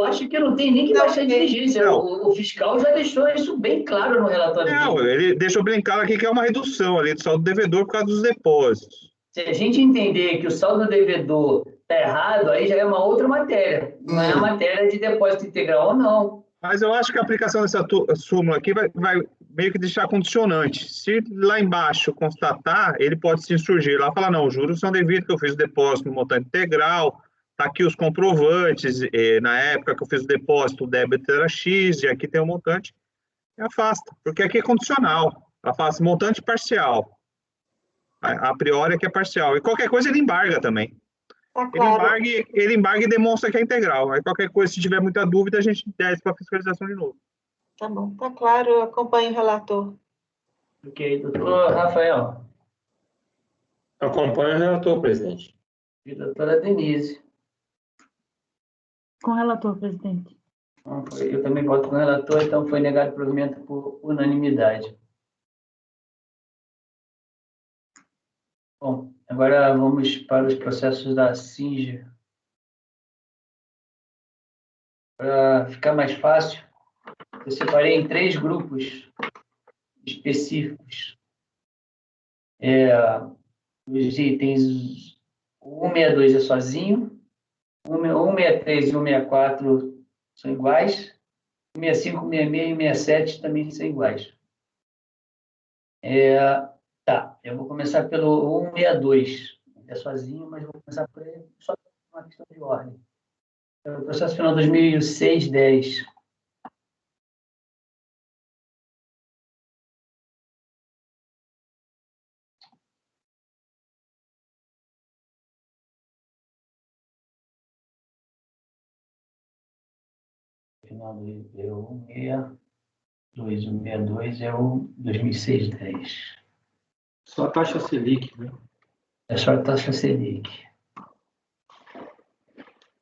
acho que não tem nem que baixar a diligência. O fiscal já deixou isso bem claro no relatório. Não, ele deixou bem claro aqui que é uma redução ali do saldo do devedor por causa dos depósitos. Se a gente entender que o saldo do devedor está errado, aí já é uma outra matéria. Não é a matéria de depósito integral ou não. Mas eu acho que a aplicação dessa súmula aqui vai meio que deixar condicionante. Se lá embaixo constatar, ele pode se insurgir lá e falar, não, os juros são devidos que eu fiz o depósito no montante integral, está aqui os comprovantes, na época que eu fiz o depósito, o débito era X, e aqui tem o montante, e afasta, porque aqui é condicional, afasta montante parcial. A priori aqui é parcial, e qualquer coisa ele embarga também. Tá claro. Ele embarga e demonstra que é integral. Aí qualquer coisa, se tiver muita dúvida, a gente desce para a fiscalização de novo. Tá bom, tá claro, eu acompanho o relator. Ok, doutor Rafael. Acompanho o relator, presidente. E doutora Denise. Com o relator, presidente. Eu também voto com o relator, então foi negado o provimento por unanimidade. Bom, agora vamos para os processos da SINGE. Para ficar mais fácil, eu separei em 3 grupos específicos. Os itens 162 é sozinho, 163 e 164 são iguais, 165, 166 e 167 também são iguais. Tá, eu vou começar pelo 162. É sozinho, mas vou começar por ele só por uma questão de ordem. É o processo final 2006-10. Final do 162 é o 2006-10. Só a taxa Selic, né? É só a taxa Selic.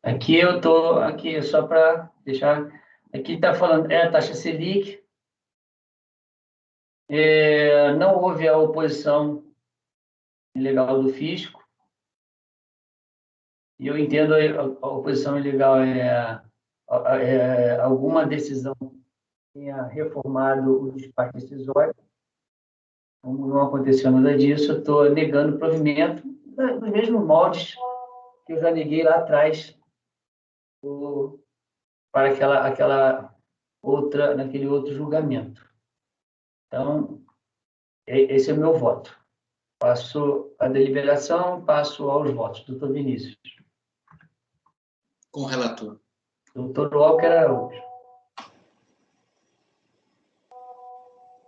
Aqui eu estou, aqui só para deixar, aqui está falando, a taxa Selic, não houve a oposição ilegal do fisco, e eu entendo a oposição ilegal é alguma decisão tenha reformado o despacho decisório. Como não aconteceu nada disso, eu estou negando o provimento dos mesmos moldes que eu já neguei lá atrás para naquele outro julgamento. Então, esse é o meu voto. Passo a deliberação, passo aos votos. Doutor Vinícius. Com o relator. Doutor Walker Araújo.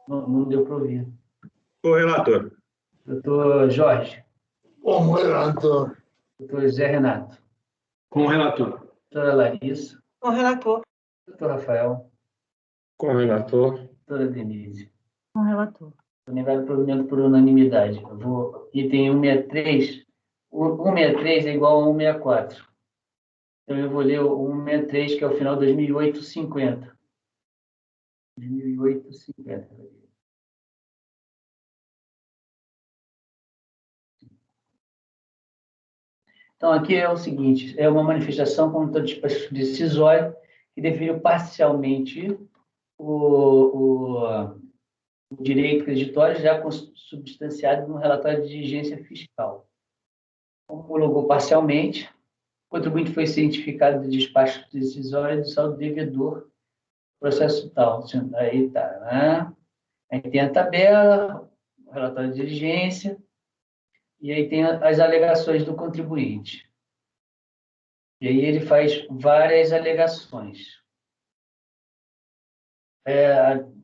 Não deu para ouvir. O relator. Doutor Jorge. Como relator. Doutor José Renato. Com o relator. Doutora Larissa. Com o relator. Doutor Rafael. Com o relator. Doutora Denise. Com o relator. Vou negar o provimento por unanimidade. Eu vou, item 163. O 163 é igual a 164. Então, eu vou ler o 163, que é o final 2008-50. 2008-50. Então, aqui é o seguinte, é uma manifestação contra o despacho decisório que definiu parcialmente o direito creditório já substanciado no relatório de diligência fiscal. Homologou parcialmente, o contribuinte foi cientificado do despacho decisório do saldo devedor, processo tal. Aí tá, né? Aí tem a tabela, o relatório de diligência, e aí tem as alegações do contribuinte. E aí ele faz várias alegações.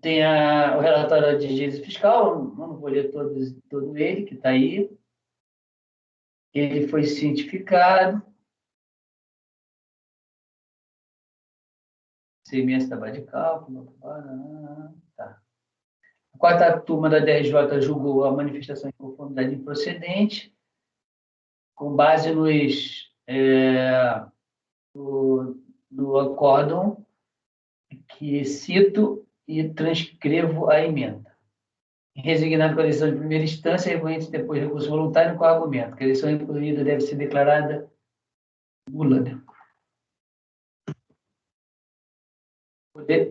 Tem o relatório de diligência fiscal, não vou ler todo ele, que está aí. Ele foi cientificado. CMS da base de cálculo. Tá. A quarta turma da DRJ julgou a manifestação de conformidade improcedente, com base no acórdão que cito e transcrevo a emenda. Resignado com a decisão de primeira instância, recorrente depois recurso voluntário com o argumento que a decisão recorrida deve ser declarada nula.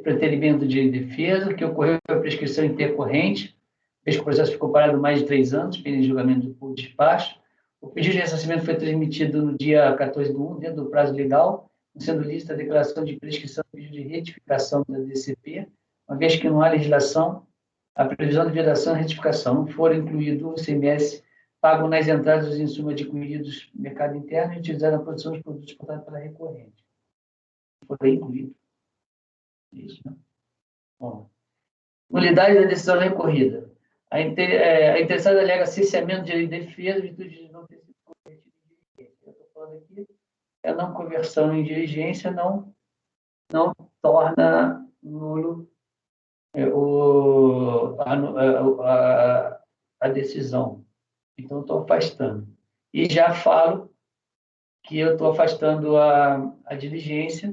Preterimento de defesa, que ocorreu a prescrição intercorrente, desde que o processo ficou parado mais de 3 anos, pelo julgamento do despacho. O pedido de ressarcimento foi transmitido no dia 14/1, dentro do prazo legal, sendo lícita a declaração de prescrição do pedido de retificação da DCP, uma vez que não há legislação, a previsão de vedação e retificação não for incluído o ICMS pago nas entradas dos insumos adquiridos no mercado interno e utilizado na produção dos produtos exportados pela recorrente. Foi incluído. Isso, né? Bom. Nulidade da decisão recorrida. A interessada alega cerceamento de direito de defesa, virtude de não ter sido convertido em diligência. Eu estou falando aqui, a não conversão em diligência não torna nulo a decisão. Então, estou afastando. E já falo que eu estou afastando a diligência,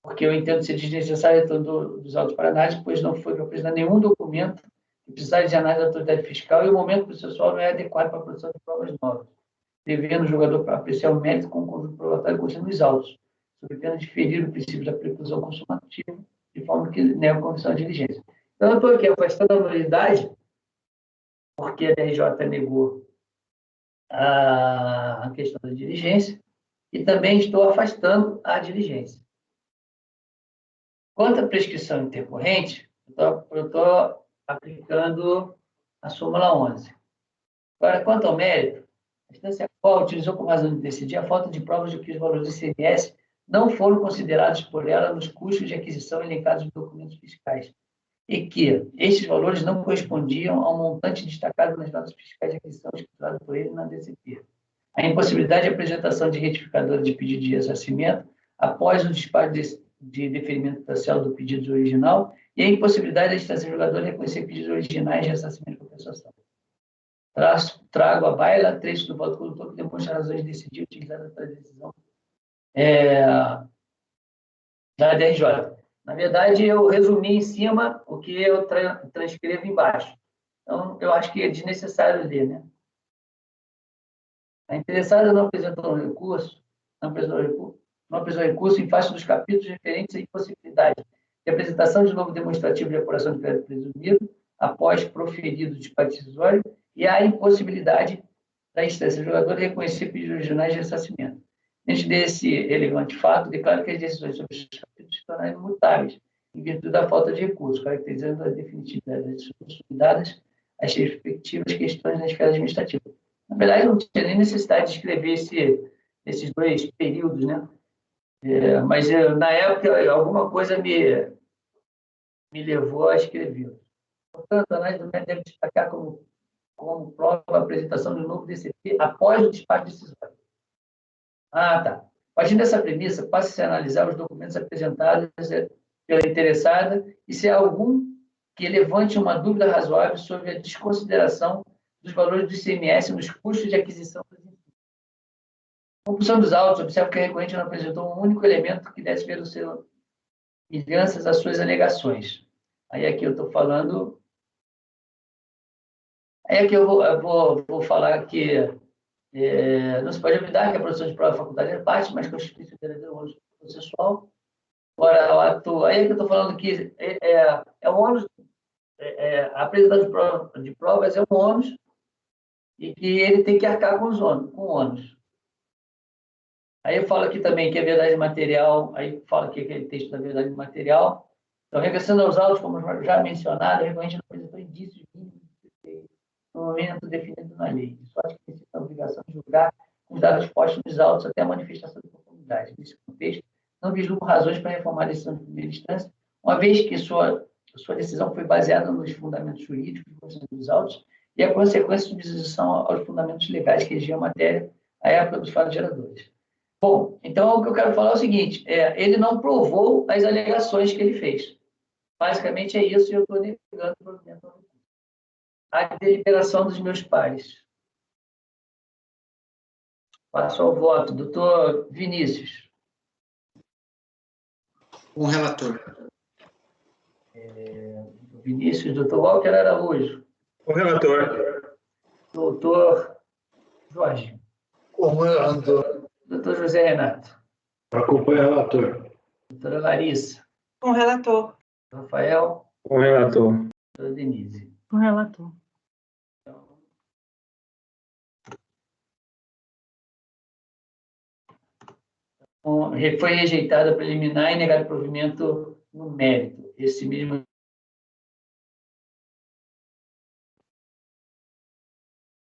porque eu entendo ser desnecessário dos autos para análise, pois não foi apresentado nenhum documento que precisasse de análise da autoridade fiscal e o momento processual não é adequado para a produção de provas novas, devendo o julgador apreciar o mérito com o conjunto probatório contido nos autos, sob pena de ferir o princípio da preclusão consumativa, de forma que nega a condição de diligência. Então, eu estou aqui afastando a nulidade, porque a DRJ negou a questão da diligência, e também estou afastando a diligência. Quanto à prescrição intercorrente, eu estou aplicando a súmula 11. Agora, quanto ao mérito, a instância qual utilizou como razão de decidir a falta de provas de que os valores do ICMS não foram considerados por ela nos custos de aquisição elencados nos documentos fiscais e que estes valores não correspondiam ao montante destacado nas notas fiscais de aquisição escriturada por ele na DCP. A impossibilidade de apresentação de retificadora de pedido de ressarcimento após o despacho de deferimento parcial do pedido original e a impossibilidade da instância julgadora reconhecer pedidos originais de ressarcimento de compensação. Trago à baila trecho do voto condutor que demonstra razões de decidir utilizar a decisão da DRJ. Na verdade, eu resumi em cima o que eu transcrevo embaixo. Então, eu acho que é desnecessário ler, né? A interessada não apresentou recurso, não apresentou recurso em face dos capítulos referentes à impossibilidade de apresentação de novo demonstrativo de apuração de crédito presumido, após proferido o despacho decisório, e a impossibilidade da instância jogadora reconhecer pedidos originais de ressarcimento. Diante desse relevante fato, declaro que as decisões sobre os capítulos se tornaram imutáveis, em virtude da falta de recursos, caracterizando a definitividade das decisões dadas às respectivas questões na esfera administrativa. Na verdade, não tinha nem necessidade de escrever esses dois períodos, né? Mas, na época, alguma coisa me levou a escrever. Portanto, a análise do método deve destacar como prova a apresentação de um novo DCP após o despacho decisório. Tá. Partindo dessa premissa, passa-se a analisar os documentos apresentados pela interessada e se há algum que levante uma dúvida razoável sobre a desconsideração dos valores do ICMS nos custos de aquisição dos insumos. Compulsão dos autos, observa que a recorrente não apresentou um único elemento que desse semelhanças às suas alegações. Aí aqui eu estou falando... Aí aqui eu vou falar que não se pode olvidar que a produção de prova facultativa é parte, mas constitui-se o verdadeiro ônus processual. Ora, o ato... Aí é que eu estou falando que é um ônus... a apresentação de provas é um ônus e que ele tem que arcar com o ônus. Aí eu falo aqui também que é verdade material, aí fala que aquele texto da verdade material. Então, regressando aos autos, como já mencionado, a recorrente não apresentou indícios mínimos no momento definido na lei. De sorte que existe a obrigação de julgar os dados postos nos autos até a manifestação de conformidade. Nesse contexto, não vislumbro razões para reformar a decisão de primeira instância, uma vez que sua decisão foi baseada nos fundamentos jurídicos dos autos e a consequência de substituição aos fundamentos legais que regiam a matéria à época dos fatos geradores. Bom, então o que eu quero falar é o seguinte, ele não provou as alegações que ele fez. Basicamente é isso e eu estou negando o provimento. A deliberação dos meus pares. Passo ao voto. Doutor Vinícius. Com o relator. Vinícius, doutor Walter Araújo. Com o relator. Doutor Jorge. Com o relator. Doutor José Renato. Acompanha o relator. Doutora Larissa. Com o relator. Rafael. Com o relator. Doutora Denise. Com o relator. Foi rejeitada a preliminar e negado provimento no mérito. Esse mesmo.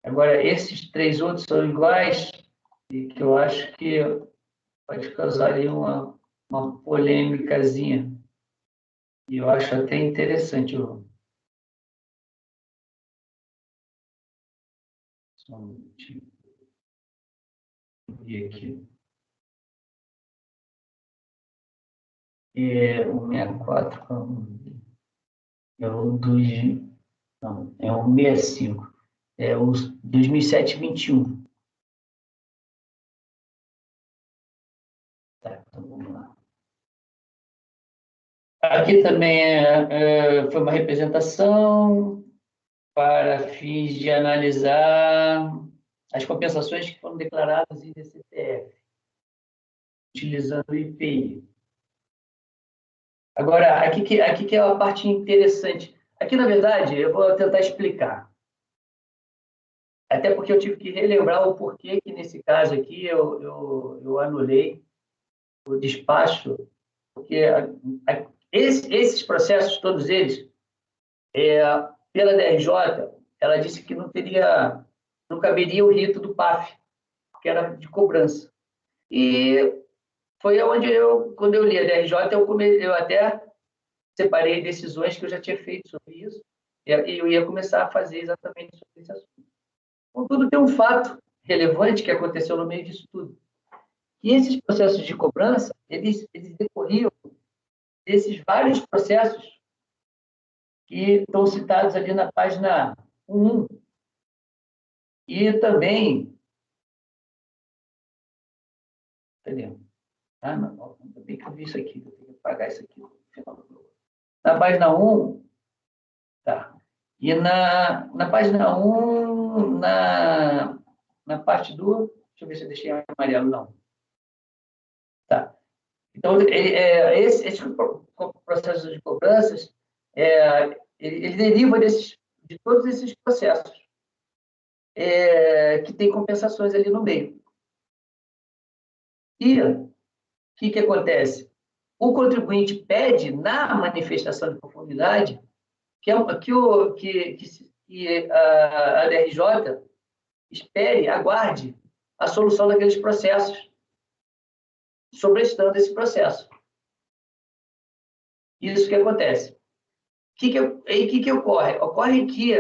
Agora, esses três outros são iguais, e que eu acho que pode causar aí uma polêmicazinha. E eu acho até interessante. Só um minutinho. E aqui. O 64 é o 2, não, é o 65, é o 2007-21. Tá, então vamos lá. Aqui também foi uma representação para fins de analisar as compensações que foram declaradas em DCTF, utilizando o IPI. Agora, aqui que é a parte interessante. Aqui, na verdade, eu vou tentar explicar. Até porque eu tive que relembrar o porquê que, nesse caso aqui, eu anulei o despacho, porque esses processos, todos eles, pela DRJ, ela disse que não caberia o rito do PAF, que era de cobrança. E foi onde quando eu li a DRJ, eu até separei decisões que eu já tinha feito sobre isso, e eu ia começar a fazer exatamente sobre esse assunto. Contudo, tem um fato relevante que aconteceu no meio disso tudo. E esses processos de cobrança, eles decorriam desses vários processos que estão citados ali na página 1. E também... Entendeu? Não, ainda bem que eu vi isso aqui, eu tenho que apagar isso aqui no final do programa. Na página 1, tá. E na página 1, na parte do... Deixa eu ver se eu deixei amarelo, não. Tá. Então, esse processo de cobranças, ele deriva de todos esses processos, que tem compensações ali no meio. E o que acontece? O contribuinte pede, na manifestação de conformidade, que a DRJ espere, aguarde a solução daqueles processos, sobrestando esse processo. Isso que acontece. O que ocorre? Ocorre que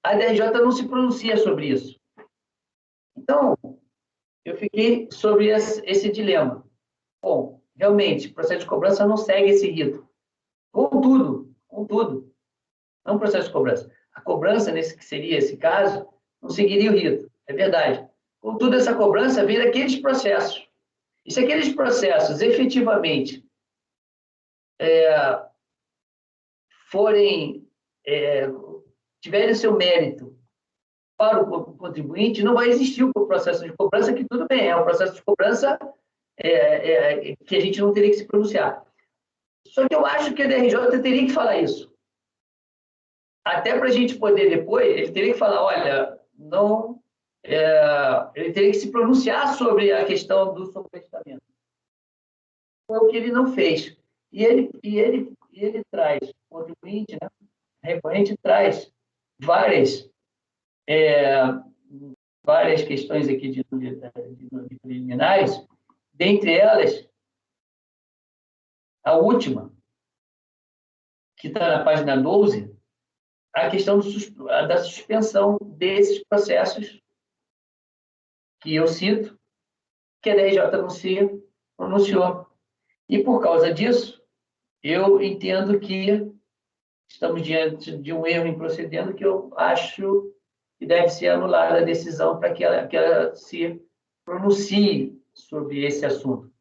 a DRJ não se pronuncia sobre isso. Então, eu fiquei sobre esse dilema. Bom, realmente, o processo de cobrança não segue esse rito. Contudo, não o processo de cobrança. A cobrança, nesse que seria esse caso, não seguiria o rito, é verdade. Contudo, essa cobrança vem daqueles processos. E se aqueles processos efetivamente tiverem seu mérito para o contribuinte, não vai existir o processo de cobrança, que tudo bem, é um processo de cobrança que a gente não teria que se pronunciar. Só que eu acho que a DRJ teria que falar isso. Até para a gente poder depois, ele teria que falar, olha, não... ele teria que se pronunciar sobre a questão do sobrestamento. Foi o que ele não fez. E ele traz, o contribuinte, né, recorrente, traz várias questões aqui de preliminares, dentre elas, a última, que está na página 12, a questão da suspensão desses processos que eu cito, que a DRJ não se pronunciou. E, por causa disso, eu entendo que estamos diante de um erro em procedendo, que eu acho que deve ser anulada a decisão para que ela se pronuncie sobre esse assunto.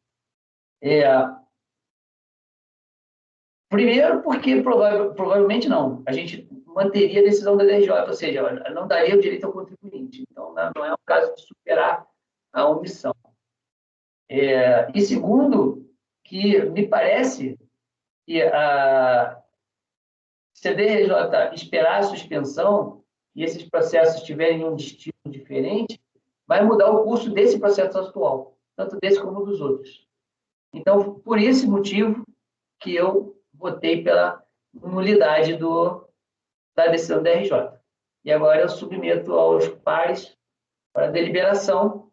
Primeiro, porque provavelmente não. A gente manteria a decisão da DRJ, ou seja, não daria o direito ao contribuinte. Então, não é um caso de superar a omissão. E segundo, que me parece que se a DRJ esperar a suspensão e esses processos tiverem um destino diferente, vai mudar o curso desse processo atual, tanto desse como dos outros. Então, por esse motivo que eu votei pela nulidade da decisão da DRJ. E agora eu submeto aos pares para deliberação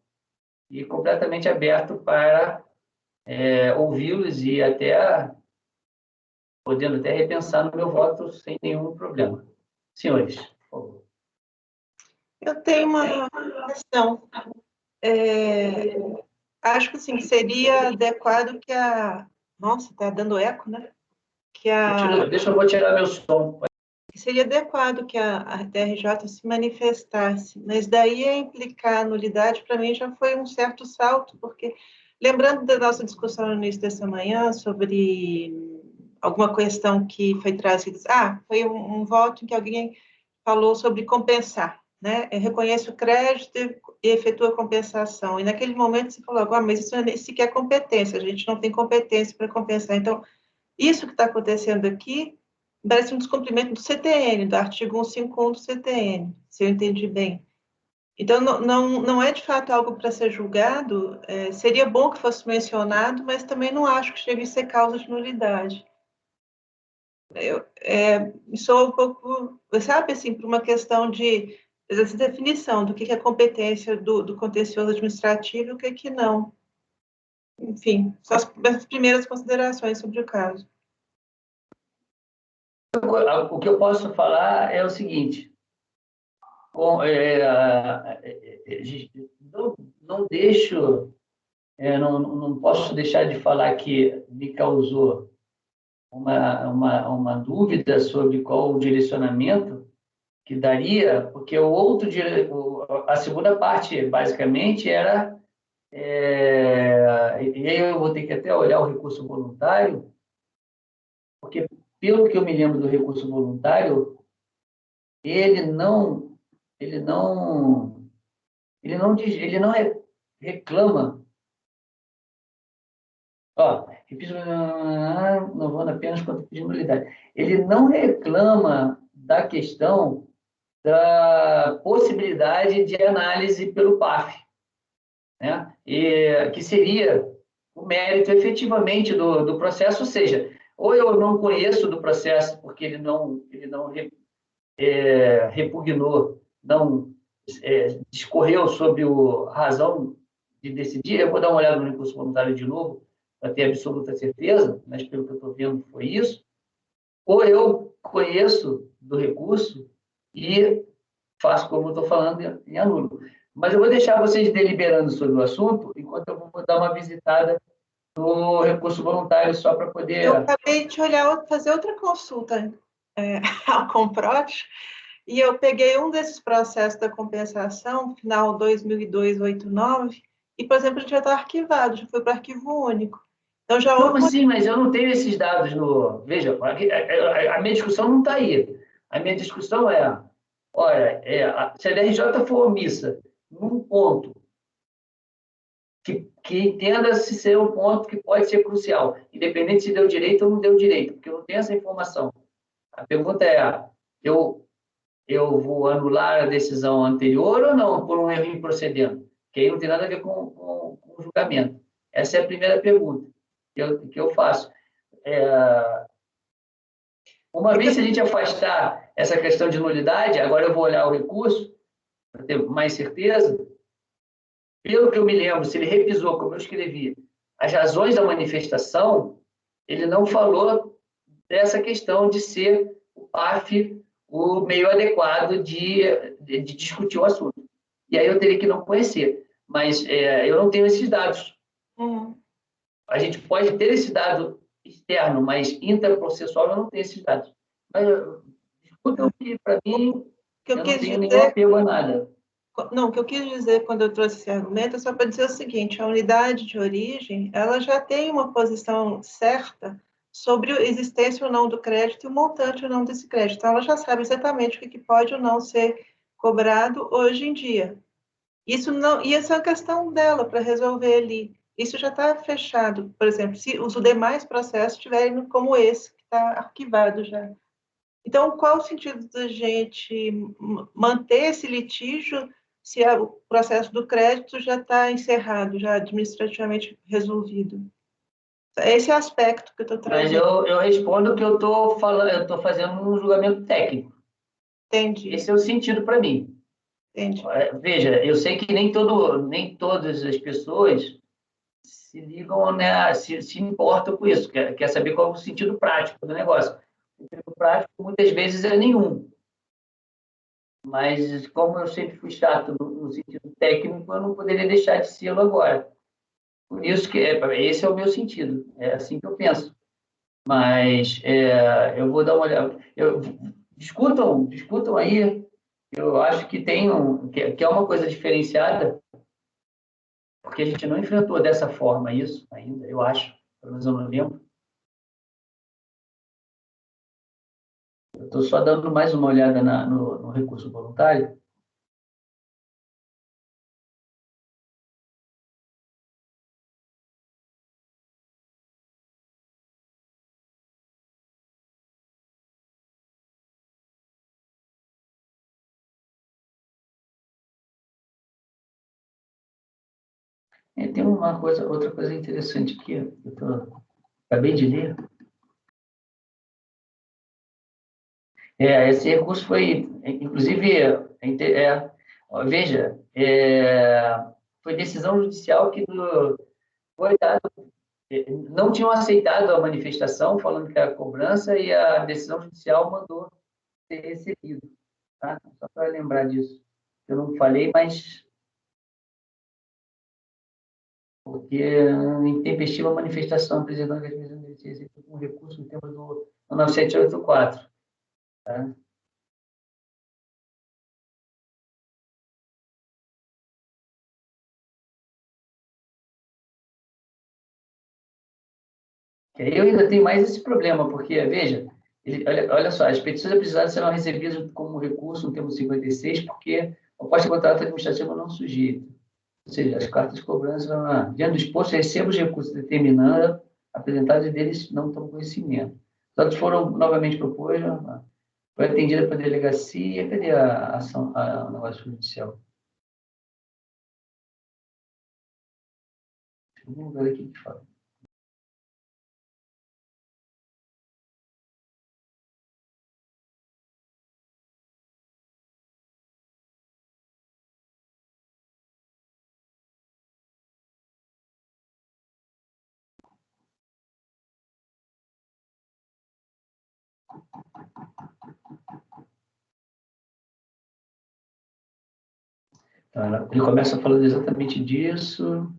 e completamente aberto para ouvi-los e podendo até repensar no meu voto sem nenhum problema. Senhores, por favor. Eu tenho uma questão. Acho que sim, seria adequado que a... Nossa, está dando eco, né? Eu vou tirar meu som. Seria adequado que a DRJ se manifestasse, mas daí a implicar a nulidade, para mim, já foi um certo salto, porque, lembrando da nossa discussão no início dessa manhã sobre alguma questão que foi trazida, foi um voto em que alguém falou sobre compensar, né? Eu reconheço o crédito e efetua a compensação, e naquele momento você falou, mas isso nem sequer é competência, a gente não tem competência para compensar. Então, isso que está acontecendo aqui parece um descumprimento do CTN, do artigo 151 do CTN, se eu entendi bem. Então, não é de fato algo para ser julgado, seria bom que fosse mencionado, mas também não acho que chegue a ser causa de nulidade. Sou um pouco, sabe, assim, por uma questão de essa definição do que é competência do contencioso administrativo e o que não. Enfim, só as primeiras considerações sobre o caso. O que eu posso falar é o seguinte: não posso deixar de falar que me causou uma dúvida sobre qual o direcionamento que daria, porque a segunda parte, basicamente, era... e aí eu vou ter que até olhar o recurso voluntário, porque, pelo que eu me lembro do recurso voluntário, ele não reclama Ó, não vou apenas quanto pedir nulidade. Ele não reclama da questão da possibilidade de análise pelo PAF, né? E, que seria o mérito efetivamente do processo, ou seja, ou eu não conheço do processo porque ele não repugnou, não discorreu sobre a razão de decidir. Eu vou dar uma olhada no recurso voluntário de novo, para ter absoluta certeza, mas pelo que eu estou vendo foi isso. Ou eu conheço do recurso e faço como eu estou falando e anulo. Mas eu vou deixar vocês deliberando sobre o assunto, enquanto eu vou dar uma visitada no recurso voluntário, só para poder... Eu acabei de olhar, fazer outra consulta ao Comprot, e eu peguei um desses processos da compensação, final 2002-89, e, por exemplo, ele já está arquivado, já foi para arquivo único. Então, já houve... Como assim? Mas eu não tenho esses dados no... Veja, a minha discussão não está aí. A minha discussão é, olha, se a DRJ for omissa num ponto que entenda-se ser um ponto que pode ser crucial, independente se deu direito ou não deu direito, porque eu não tenho essa informação. A pergunta é, eu vou anular a decisão anterior ou não, por um erro improcedendo? Que aí não tem nada a ver com o julgamento. Essa é a primeira pergunta que eu faço. Uma vez que a gente afastar essa questão de nulidade, agora eu vou olhar o recurso, para ter mais certeza. Pelo que eu me lembro, se ele revisou, como eu escrevi, as razões da manifestação, ele não falou dessa questão de ser o PAF o meio adequado de discutir o assunto. E aí eu teria que não conhecer. Mas eu não tenho esses dados. A gente pode ter esse dado externo, mas intraprocessual eu não tenho esses dados. Mas escuta que, para mim, eu não tenho nenhum apego a nada. Não, o que eu quis dizer quando eu trouxe esse argumento é só para dizer o seguinte, a unidade de origem, ela já tem uma posição certa sobre a existência ou não do crédito e o montante ou não desse crédito. Então, ela já sabe exatamente o que pode ou não ser cobrado hoje em dia. Isso não, e essa é a questão dela para resolver ali. Isso já está fechado, por exemplo, se os demais processos estiverem como esse, que está arquivado já. Então, qual o sentido da gente manter esse litígio se o processo do crédito já está encerrado, já administrativamente resolvido? Esse é o aspecto que eu estou trazendo. Mas eu respondo que eu estou fazendo um julgamento técnico. Entendi. Esse é o sentido para mim. Entendi. Veja, eu sei que nem todas as pessoas se ligam, né, se importam com isso, quer saber qual é o sentido prático do negócio. O sentido prático, muitas vezes, é nenhum. Mas, como eu sempre fui chato no sentido técnico, eu não poderia deixar de ser agora. Por isso que esse é o meu sentido, é assim que eu penso. Mas eu vou dar uma olhada. Discutam aí. Eu acho que que é uma coisa diferenciada, porque a gente não enfrentou dessa forma isso ainda, eu acho, pelo menos eu não lembro. Eu estou só dando mais uma olhada no recurso voluntário. Tem outra coisa interessante aqui, acabei de ler. Esse recurso foi, inclusive, veja, foi decisão judicial que foi dado, não tinham aceitado a manifestação, falando que era cobrança, e a decisão judicial mandou ser recebido. Tá? Só para lembrar disso. Eu não falei, mas... Porque intempestiva manifestação apresentando que as medidas merecem receber um recurso no tema do 9784. Tá? Eu ainda tenho mais esse problema, porque, veja, olha só, as petições apresentadas serão recebidas como recurso no termo 56, porque a proposta de contrato administrativo não sujeita. Ou seja, as cartas de cobrança vão lá. Diante do exposto, recebo os recursos determinados, apresentados e deles não tomam conhecimento. Os autos foram novamente propostos, foi atendida pela delegacia. Cadê a ação, o negócio judicial? Tem um lugar aqui que fala. Então, ele começa falando exatamente disso,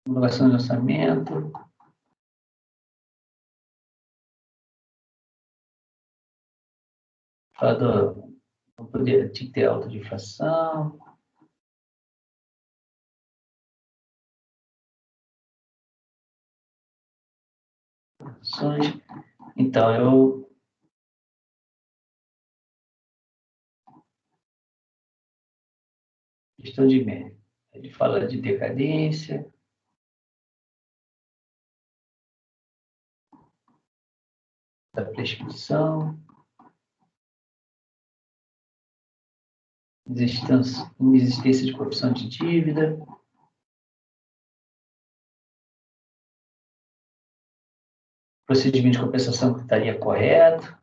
homologação de orçamento, fala do poder de ter alta de inflação, então, questão de mérito. Ele fala de decadência, da prescrição, inexistência de corrupção de dívida, procedimento de compensação que estaria correto,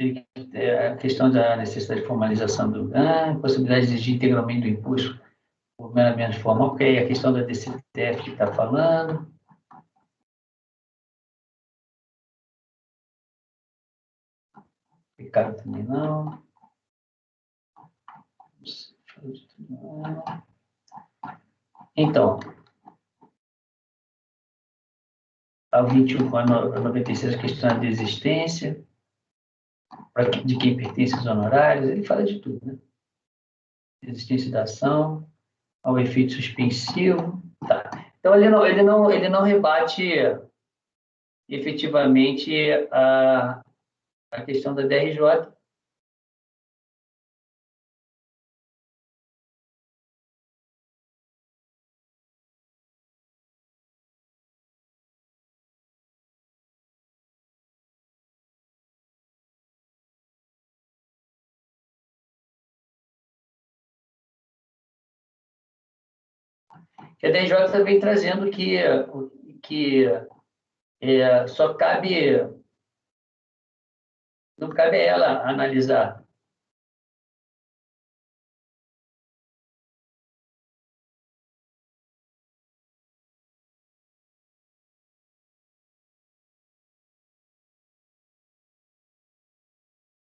a questão da necessidade de formalização do ganho, possibilidade de exigir integralmente do imposto por meramente formal, porque aí a questão da DCTF que está falando. Pecado também não. Então, a 21 a 96, a questão da desistência, de quem pertence aos honorários, ele fala de tudo, né? Existência da ação, ao efeito suspensivo, tá. Então, ele não rebate efetivamente a questão da DRJ. A DRJ vem trazendo que só não cabe a ela analisar.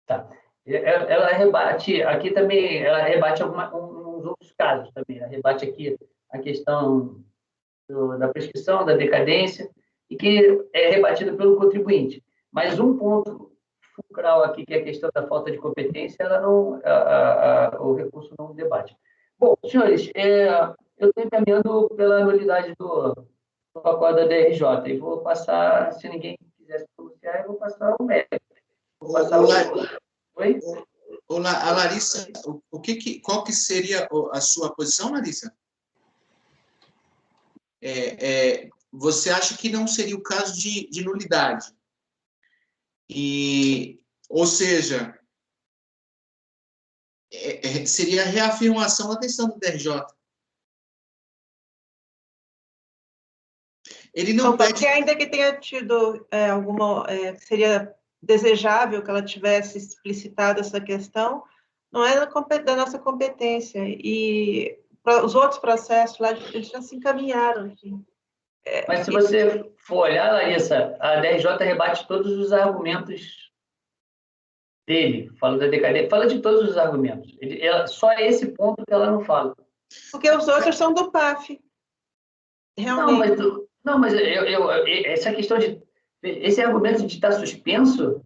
Tá. Ela rebate, aqui também, ela rebate uns outros casos também. Ela rebate aqui a questão da prescrição, da decadência, e que é rebatida pelo contribuinte. Mas um ponto fulcral aqui, que é a questão da falta de competência, ela não, o recurso não debate. Bom, senhores, eu estou encaminhando pela nulidade do acordo da DRJ, e vou passar, se ninguém quiser se pronunciar, eu vou passar o mérito. Oi? A Larissa, qual que seria a sua posição, Larissa? Você acha que não seria o caso de nulidade? Ou seja, seria a reafirmação da decisão do DRJ. Ele não pede... Porque ainda que tenha tido alguma... seria desejável que ela tivesse explicitado essa questão, não é da nossa competência. E os outros processos lá, eles já se encaminharam. Assim. Mas se você for olhar, Larissa, a DRJ rebate todos os argumentos dele, fala da decadência, fala de todos os argumentos. Só esse ponto que ela não fala. Porque os outros são do PAF. Realmente. Não, mas essa questão esse argumento de estar suspenso,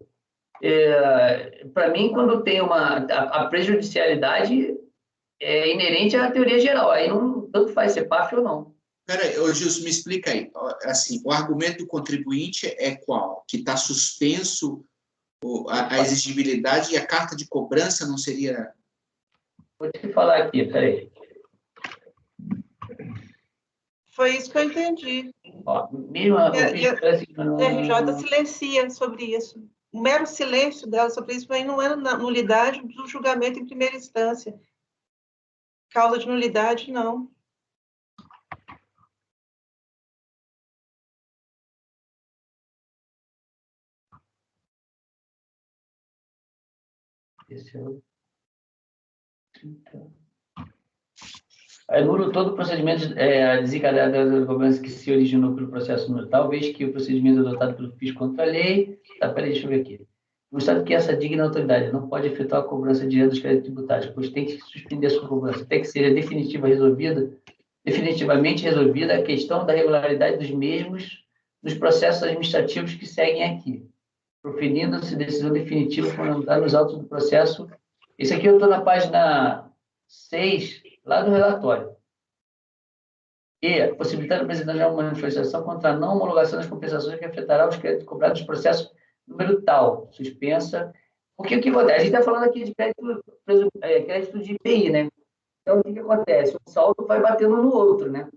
para mim, quando tem a prejudicialidade é inerente à teoria geral, aí não tanto faz ser PAF ou não. Peraí, ô Gilson, me explica aí. Assim, o argumento do contribuinte é qual? Que está suspenso a exigibilidade e a carta de cobrança não seria... Vou te falar aqui, peraí. Foi isso que eu entendi. Ó, mesmo a RJ silencia sobre isso. O mero silêncio dela sobre isso aí não é nulidade do julgamento em primeira instância. Causa de nulidade, não. Esse é o... Anula todo o procedimento desencadeado da cobrança que se originou pelo processo tal, vez que o procedimento adotado pelo FIS contra a lei... Tá, peraí, deixa eu ver aqui. Constado que essa digna autoridade não pode efetuar a cobrança direta dos créditos tributários, pois tem que suspender a sua cobrança, até que seja definitivamente resolvida a questão da regularidade dos mesmos nos processos administrativos que seguem aqui, proferindo-se decisão definitiva fundamentada nos autos do processo. Esse aqui eu estou na página 6, lá do relatório. E possibilitar a apresentação de uma manifestação contra a não homologação das compensações que afetará os créditos cobrados dos processos número tal, suspensa. Porque o que acontece? A gente está falando aqui de crédito de IPI, né? Então, o que acontece? O saldo vai batendo no outro, né?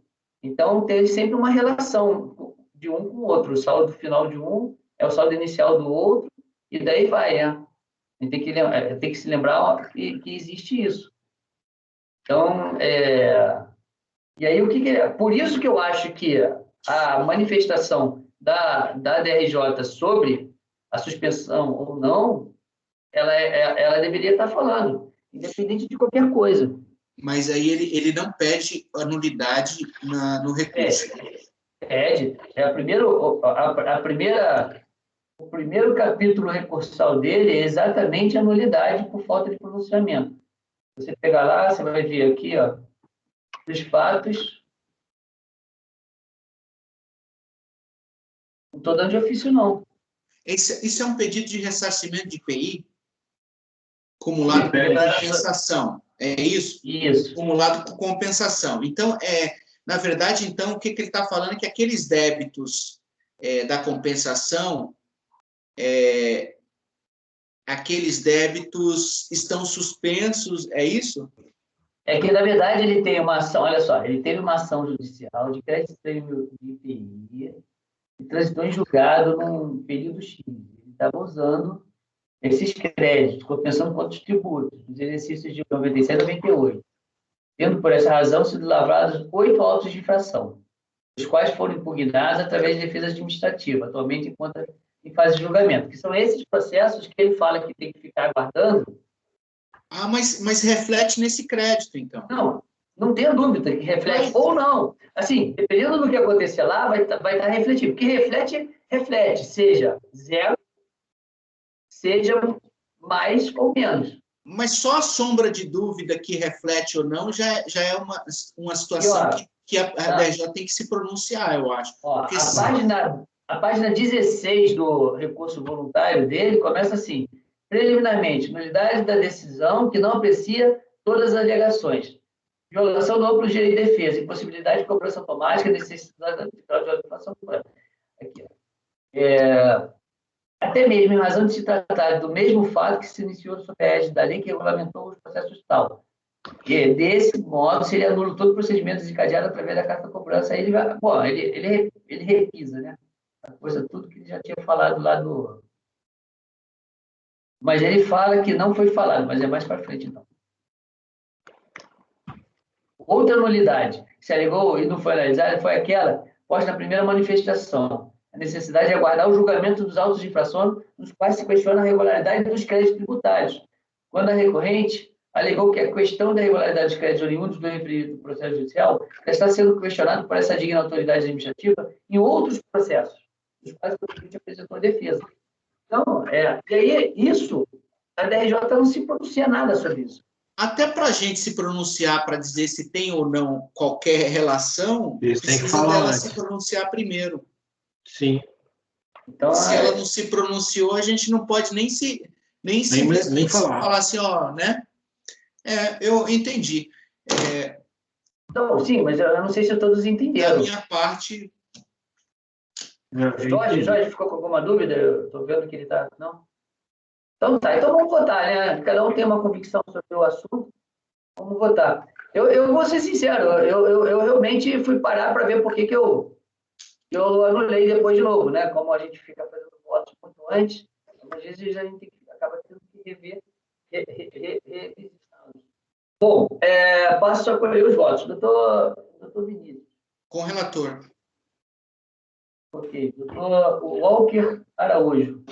Então, tem sempre uma relação de um com o outro. O saldo final de um é o saldo inicial do outro, e daí vai, né? A gente tem que se lembrar que existe isso. Então, e aí, por isso que eu acho que a manifestação da DRJ sobre a suspensão ou não, ela deveria estar falando, independente de qualquer coisa. Mas aí ele não pede a nulidade no recurso. Pede. O primeiro capítulo recursal dele é exatamente a nulidade por falta de pronunciamento. Você pegar lá, você vai ver aqui, ó, os fatos. Não estou dando de ofício, não. Isso é um pedido de ressarcimento de IPI acumulado com compensação. É isso? Isso. Acumulado com compensação. Então, na verdade, então, o que ele está falando é que aqueles débitos da compensação, aqueles débitos estão suspensos, é isso? É que, na verdade, ele tem uma ação, olha só, ele teve uma ação judicial de crédito prêmio de IPI e transitou em julgado num período X. Ele estava usando esses créditos, compensando contra os tributos, dos exercícios de 97 a 98, tendo, por essa razão, sido lavrados 8 autos de infração, os quais foram impugnados através de defesa administrativa, atualmente em fase de julgamento, que são esses processos que ele fala que tem que ficar aguardando. Ah, mas reflete nesse crédito, então. Não tenho dúvida que reflete ou não. Assim, dependendo do que acontecer lá, vai estar refletido. Porque reflete, seja zero, seja mais ou menos. Mas só a sombra de dúvida que reflete ou não já é uma situação que a DRJ tem que se pronunciar, eu acho. Ó, a página 16 do recurso voluntário dele começa assim: preliminarmente, nulidade da decisão que não aprecia todas as alegações, violação do amplo direito de defesa, impossibilidade de cobrança automática, necessidade de autorização. Aqui, até mesmo em razão de se tratar do mesmo fato que se iniciou sob a égide da lei que regulamentou os processos tal. E, desse modo, seria nulo todo procedimento desencadeado através da carta de cobrança. Aí ele repisa, né? A coisa, tudo que ele já tinha falado lá do... Mas ele fala que não foi falado, mas é mais para frente, então. Outra nulidade que se alegou e não foi analisada foi aquela posta na primeira manifestação. A necessidade de aguardar o julgamento dos autos de infração nos quais se questiona a regularidade dos créditos tributários, quando a recorrente alegou que a questão da regularidade dos créditos oriundos do referido processo judicial está sendo questionado por essa digna autoridade administrativa em outros processos, dos quais o contribuinte apresentou a defesa. Então, e aí, isso, a DRJ não se pronuncia nada sobre isso. Até para a gente se pronunciar para dizer se tem ou não qualquer relação, precisa dela se pronunciar primeiro. Sim. Então, se ela não se pronunciou, a gente não pode nem falar assim, ó, né? Eu entendi. Então, sim, mas eu não sei se todos Da entenderam. minha parte, Jorge ficou com alguma dúvida? Eu estou vendo que ele está... Não? Então tá, então vamos votar, né? Cada um tem uma convicção sobre o assunto, vamos votar. Eu vou ser sincero, eu realmente fui parar para ver por que eu anulei depois de novo, né? Como a gente fica fazendo votos muito antes, às vezes a gente acaba tendo que rever. Bom, passo a colher os votos. Doutor Vinícius. com o relator. Ok. Doutor Walker Araújo.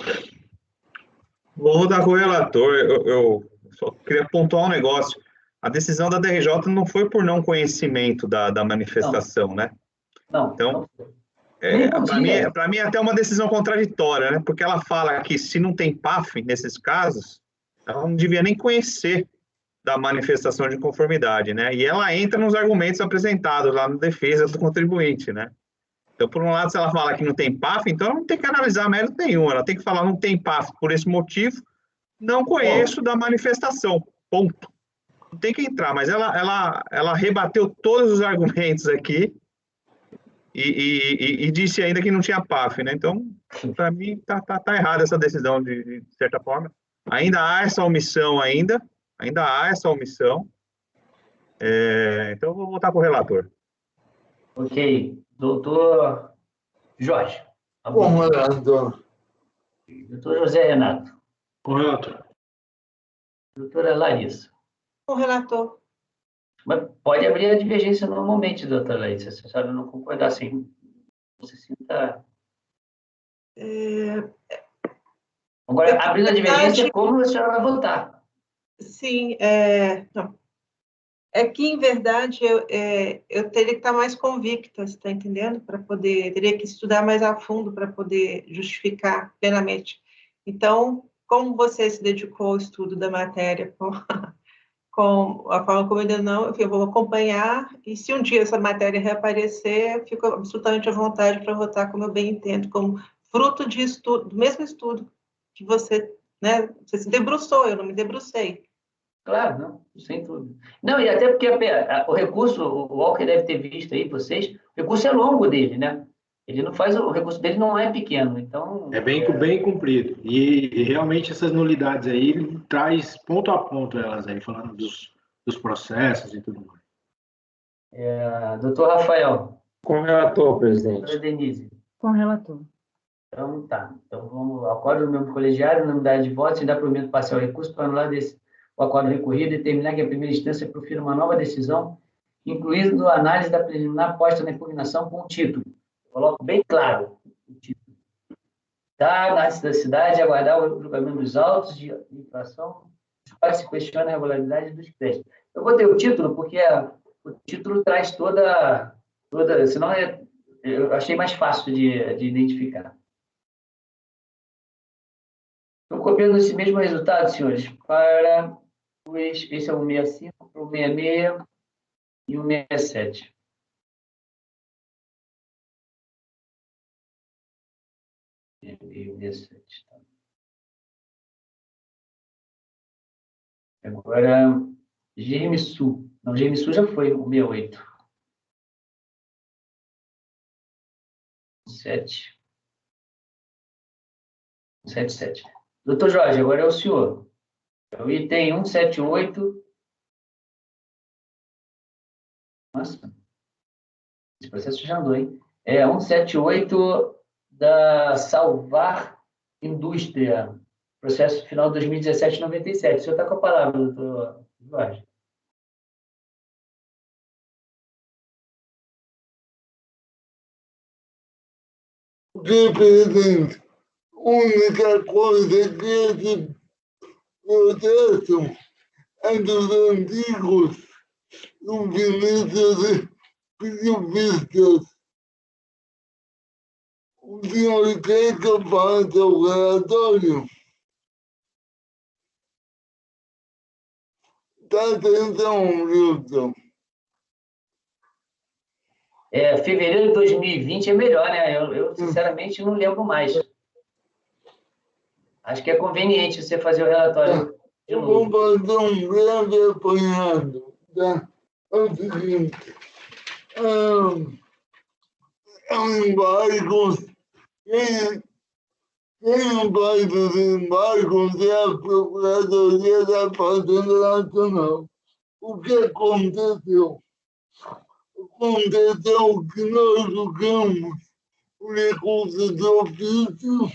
Vou rodar com o relator. Eu só queria pontuar um negócio. A decisão da DRJ não foi por não conhecimento da manifestação, né? Não. Então, não para mim é até uma decisão contraditória, né? Porque ela fala que se não tem PAF nesses casos, ela não devia nem conhecer da manifestação de conformidade, né? E ela entra nos argumentos apresentados lá na defesa do contribuinte, né? Então, por um lado, se ela fala que não tem PAF, então ela não tem que analisar mérito nenhum, ela tem que falar não tem PAF por esse motivo, não conheço da manifestação, ponto. Não tem que entrar, mas ela rebateu todos os argumentos aqui e disse ainda que não tinha PAF, né? Então, para mim, tá errada essa decisão, de certa forma. Ainda há essa omissão ainda há essa omissão. Então, eu vou votar com o relator. Ok. Doutor Jorge. Com o relator. Doutor José Renato. Com o relator. Doutora Larissa. Com o relator. Mas pode abrir a divergência normalmente, doutora Larissa. Se a senhora não concordar, assim, você sinta... Agora, abrindo a divergência, como a senhora vai votar? Sim, não. É que, em verdade, eu teria que estar mais convicta, você está entendendo? Teria que estudar mais a fundo para poder justificar plenamente. Então, como você se dedicou ao estudo da matéria com a forma como ainda não, eu vou acompanhar, e se um dia essa matéria reaparecer, eu fico absolutamente à vontade para votar como eu bem entendo, como fruto de estudo, do mesmo estudo que você, né, você se debruçou, eu não me debrucei. Claro, não, sem dúvida. Não, e até porque o recurso, o Walker deve ter visto aí, vocês, o recurso é longo dele, né? Ele não faz, o recurso dele não é pequeno, então... É bem cumprido. E realmente essas nulidades aí, ele traz ponto a ponto elas aí, falando dos processos e tudo mais. Doutor Rafael. Com o relator, presidente. Doutora Denise. Com o relator. Então, tá. Então, vamos ao acordo do membro colegiado, unanimidade de votos, e dá provimento parcial ao recurso para anular o acordo recorrido e determinar que a primeira instância profira uma nova decisão, incluindo a análise da preliminar posta na impugnação com o título. Eu coloco bem claro o título. Da análise da cidade, aguardar o julgamento dos autos de infração, para se questionar a regularidade dos créditos. Eu botei o título porque o título traz toda senão eu achei mais fácil de identificar. Estou copiando esse mesmo resultado, senhores, para esse é o 65, para o 66 e o 67. E o 67, tá. Agora, GMSU. Não, GMSU já foi o 68. 77. Doutor Jorge, agora é o senhor. É o item 178. Nossa, esse processo já andou, hein? 178 da Salvar Indústria, processo final 2017-97. O senhor está com a palavra, doutor Jorge. Presidente, a única coisa que esse processo é dos antigos subministros pedivistas. O senhor quer que eu faça o relatório? Dá atenção, Milton. Fevereiro de 2020 é melhor, né? Eu sinceramente não lembro mais. Acho que é conveniente você fazer o relatório de novo. Vou fazer um breve apanhado. Tá? É o seguinte, embargos, quem faz os embargos é a Procuradoria da Fazenda Nacional. O que aconteceu? Aconteceu que nós julgamos o recurso de ofício,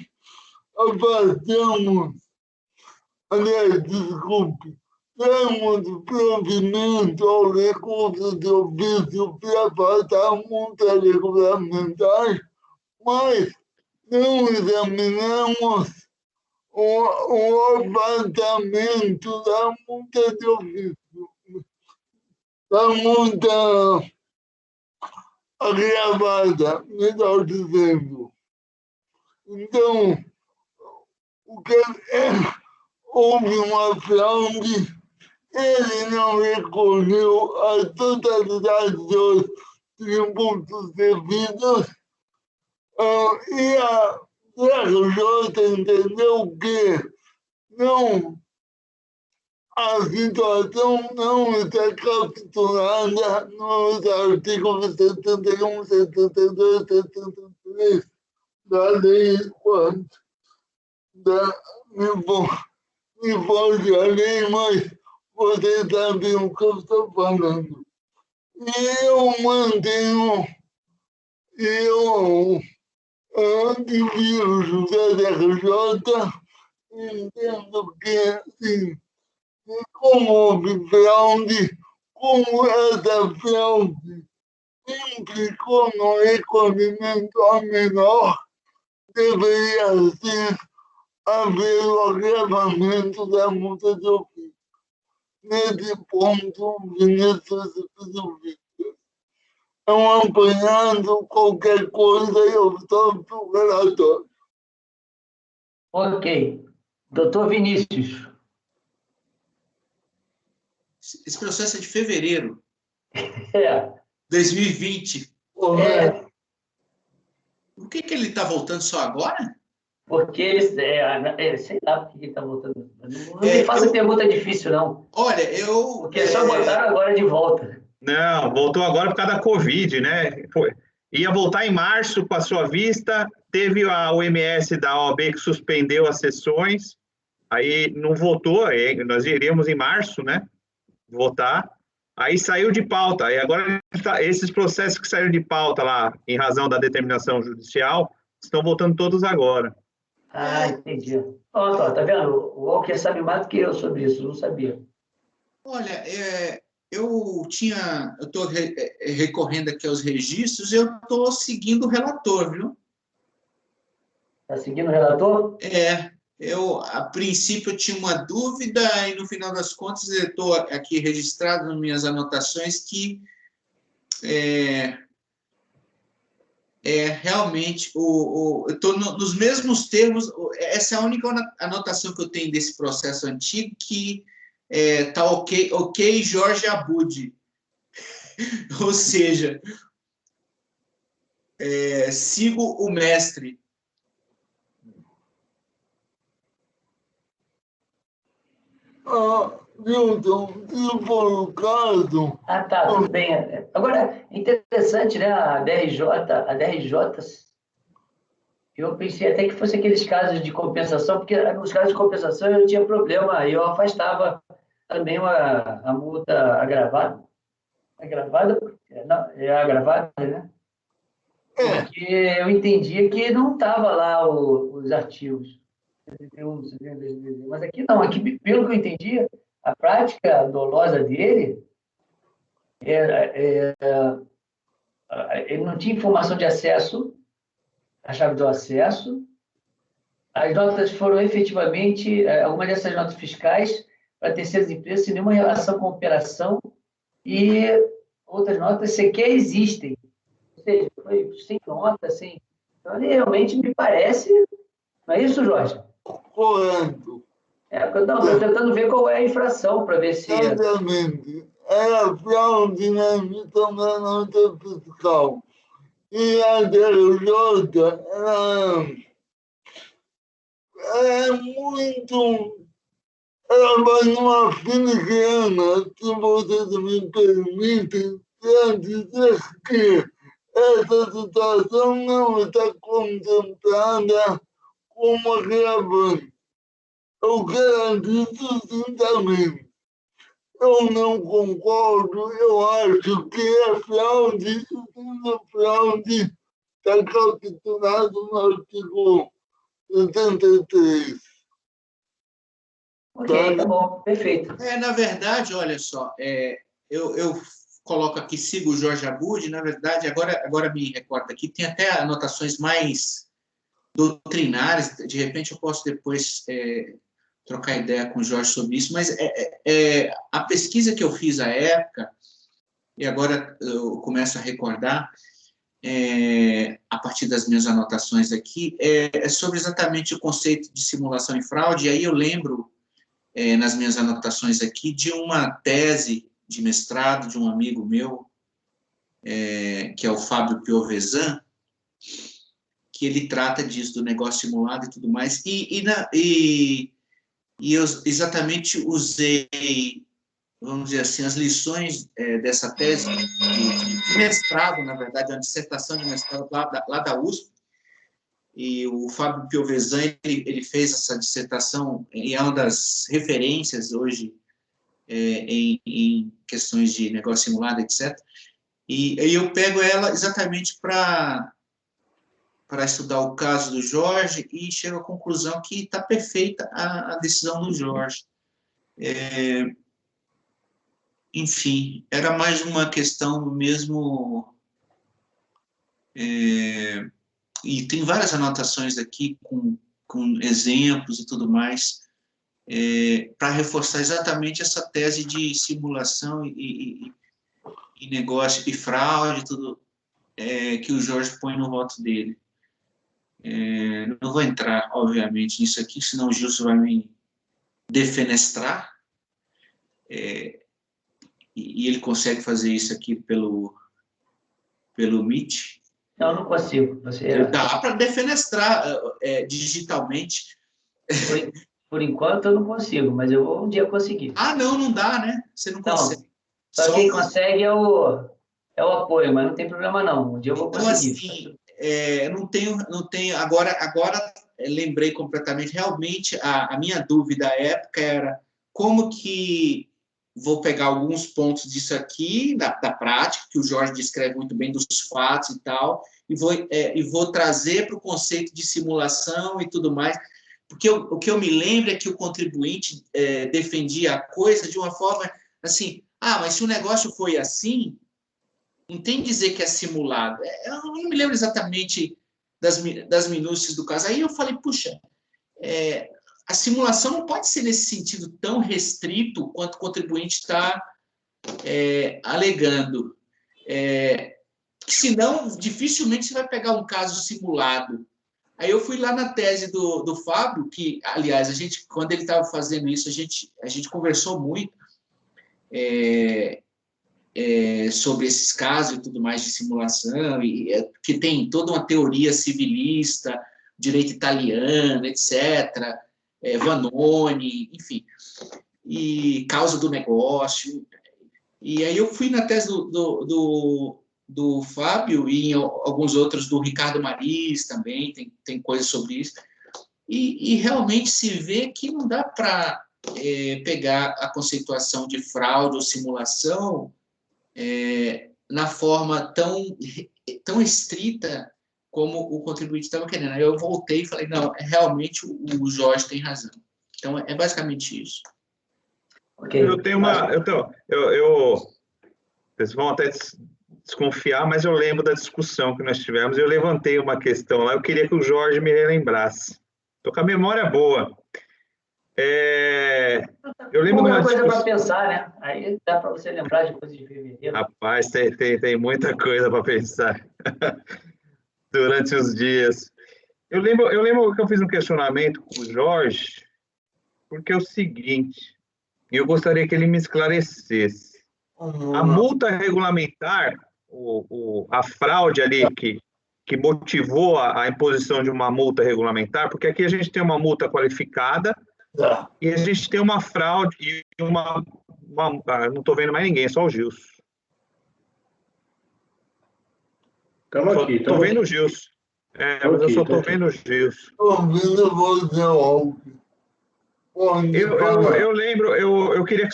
afastamos, aliás, desculpe, damos provimento ao recurso de ofício para afastar a multa regulamentar, mas não examinamos o afastamento da multa de ofício, da multa agravada, melhor dizendo. Então, houve uma fraude, ele não recolheu a totalidade dos tributos devidos, e a TRJ entendeu que não, a situação não está capturada nos artigos 71, 72, 73 da lei me foge a lei, mas vocês sabem o que eu estou falando. E eu mantenho, antiviro José TRJ, entendo que, sim, como houve fraude, como essa fraude implicou no recolhimento a menor, deveria ser haver o agravamento da multa de ofício. Nesse ponto, Vinícius Vinícius. Não apanhando qualquer coisa, eu estou no relatório. Ok. Doutor Vinícius. Esse processo é de fevereiro. 2020. É. Por que ele está voltando só agora? Porque, sei lá por que ele está voltando. Não me faça pergunta difícil, não. Olha, Porque só botaram agora de volta. Não, voltou agora por causa da Covid, né? Ia voltar em março, passou à vista, teve a OMS da OAB que suspendeu as sessões, aí não votou, nós iríamos em março, né? Votar, aí saiu de pauta, e agora esses processos que saíram de pauta lá, em razão da determinação judicial, estão voltando todos agora. Ah, entendi. Tá vendo? O Walker sabe mais do que eu sobre isso, não sabia. Olha, eu estou recorrendo aqui aos registros, eu estou seguindo o relator, viu? Está seguindo o relator? A princípio eu tinha uma dúvida e no final das contas eu estou aqui registrado nas minhas anotações que realmente eu estou nos mesmos termos. Essa é a única anotação que eu tenho desse processo antigo, que está ok, Jorge Abud. Ou seja, sigo o mestre. Milton, se for o caso... Tá, tudo bem. Agora, interessante, né? A DRJ, eu pensei até que fosse aqueles casos de compensação, porque nos casos de compensação eu não tinha problema, eu afastava também a multa agravada. Agravada? Não, é agravada, né? Porque eu entendia que não estava lá os artigos. Mas aqui não, aqui, pelo que eu entendia, a prática dolosa dele, ele não tinha informação de acesso, a chave do acesso, as notas foram efetivamente, algumas dessas notas fiscais para terceiras empresas sem nenhuma relação com a operação, e outras notas sequer existem. Ou seja, foi sem nota, sem... Então, realmente me parece... Não é isso, Jorge? Correto. Não, estou tentando ver qual é a infração, para ver se... Exatamente. Era fraude na emissão da nota fiscal. E a DRJ é muito... Ela vai numa filigrana, se vocês me permitem, para dizer que essa situação não está contemplada como agravante. Eu garanto sim também. Eu não concordo, eu acho que é fraude, está capturado no artigo 73. Ok, tá bom, perfeito. Na verdade, olha só, eu coloco aqui, sigo o Jorge Abud, na verdade, agora me recordo aqui, tem até anotações mais doutrinárias, de repente eu posso depois trocar ideia com o Jorge sobre isso, mas a pesquisa que eu fiz à época, e agora eu começo a recordar, a partir das minhas anotações aqui, é sobre exatamente o conceito de simulação e fraude, e aí eu lembro, nas minhas anotações aqui, de uma tese de mestrado de um amigo meu, que é o Fábio Piovesan, que ele trata disso, do negócio simulado e tudo mais, e eu exatamente usei, vamos dizer assim, as lições dessa tese de mestrado, na verdade, uma dissertação de mestrado lá da USP, e o Fábio Piovesan, ele fez essa dissertação, e é uma das referências hoje em questões de negócio simulado, etc. E eu pego ela exatamente para estudar o caso do Jorge e chego à conclusão que está perfeita a decisão do Jorge. Enfim, era mais uma questão mesmo... e tem várias anotações aqui com exemplos e tudo mais, para reforçar exatamente essa tese de simulação e negócio, e fraude, tudo que o Jorge põe no voto dele. Não vou entrar, obviamente, nisso aqui, senão o Gilson vai me defenestrar, e ele consegue fazer isso aqui pelo Meet. Eu não consigo. Dá para defenestrar digitalmente. Por enquanto eu não consigo, mas eu vou um dia conseguir. Não dá, né? Você não consegue. Só quem consegue é o apoio, mas não tem problema não. Um dia eu vou conseguir. Assim, não tenho. Agora lembrei completamente. Realmente, a minha dúvida à época era como que vou pegar alguns pontos disso aqui, da prática, que o Jorge descreve muito bem, dos fatos e tal, e vou trazer para o conceito de simulação e tudo mais. Porque o que eu me lembro é que o contribuinte defendia a coisa de uma forma assim, mas se o negócio foi assim, não tem que dizer que é simulado. Eu não me lembro exatamente das minúcias do caso. Aí eu falei, puxa, a simulação não pode ser nesse sentido tão restrito quanto o contribuinte está alegando. Senão, dificilmente você vai pegar um caso simulado. Aí eu fui lá na tese do Fábio, que, aliás, quando ele estava fazendo isso, a gente conversou muito sobre esses casos e tudo mais de simulação, que tem toda uma teoria civilista, direito italiano, etc., Vanoni, enfim, e causa do negócio. E aí eu fui na tese do Fábio e em alguns outros do Ricardo Maris também, tem coisas sobre isso, e realmente se vê que não dá para pegar a conceituação de fraude ou simulação na forma tão estrita como o contribuinte estava querendo. Aí eu voltei e falei, não, realmente o Jorge tem razão. Então, é basicamente isso. Okay. Eu tenho vocês vão até desconfiar, mas eu lembro da discussão que nós tivemos, eu levantei uma questão lá, eu queria que o Jorge me relembrasse. Estou com a memória boa. Eu lembro de uma coisa para pensar, né? Aí dá para você lembrar depois de fevereiro. Rapaz, tem muita coisa para pensar durante os dias. Eu lembro que eu fiz um questionamento com o Jorge, porque é o seguinte, eu gostaria que ele me esclarecesse. A multa regulamentar, a fraude ali que motivou a imposição de uma multa regulamentar, porque aqui a gente tem uma multa qualificada e a gente tem uma fraude e não estou vendo mais ninguém, só o Gilson. Estamos aqui. Estou vendo o Gilson. Mas eu só estou vendo o Gilson. Estou ouvindo você, Alves. Eu lembro, eu queria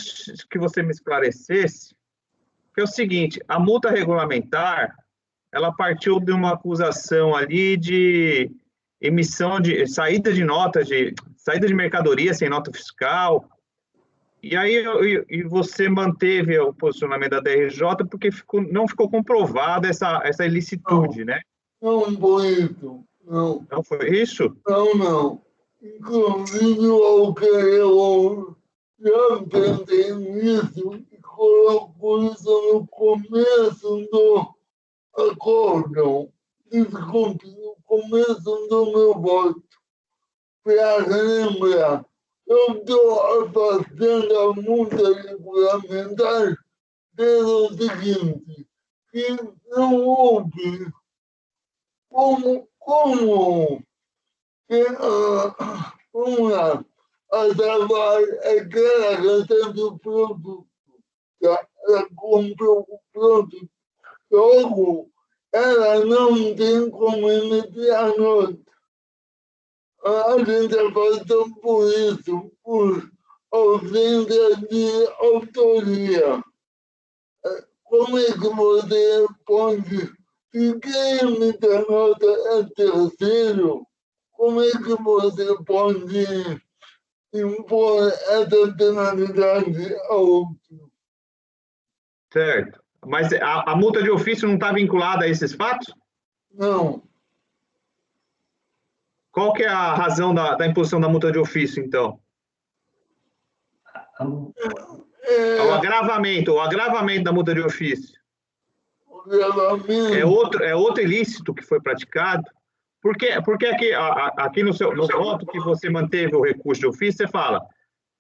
que você me esclarecesse, que é o seguinte, a multa regulamentar, ela partiu de uma acusação ali de emissão de saída de saída de mercadoria sem nota fiscal, e aí você manteve o posicionamento da DRJ porque não ficou comprovada essa ilicitude, né? Não foi isso. Não. Não foi isso? Não. Inclusive, eu já pensei nisso e coloco isso no começo do acórdão. Desculpe, no começo do meu voto. Para lembrar, eu estou afastando a multa regulamentar pelo seguinte, que não houve como vamos lá, a trabalho é que ela recebe o produto, ela comprou o produto, logo ela não tem como emitir a nota. A gente afastou por isso, por ausência de autoria. Como é que você pode, se quem emite a nota é terceiro, como é que você pode impor essa penalidade ao outro? Certo. Mas a multa de ofício não está vinculada a esses fatos? Não. Qual que é a razão da imposição da multa de ofício, então? O agravamento da multa de ofício. É outro ilícito que foi praticado? Porque aqui no voto que você manteve o recurso de ofício, você fala,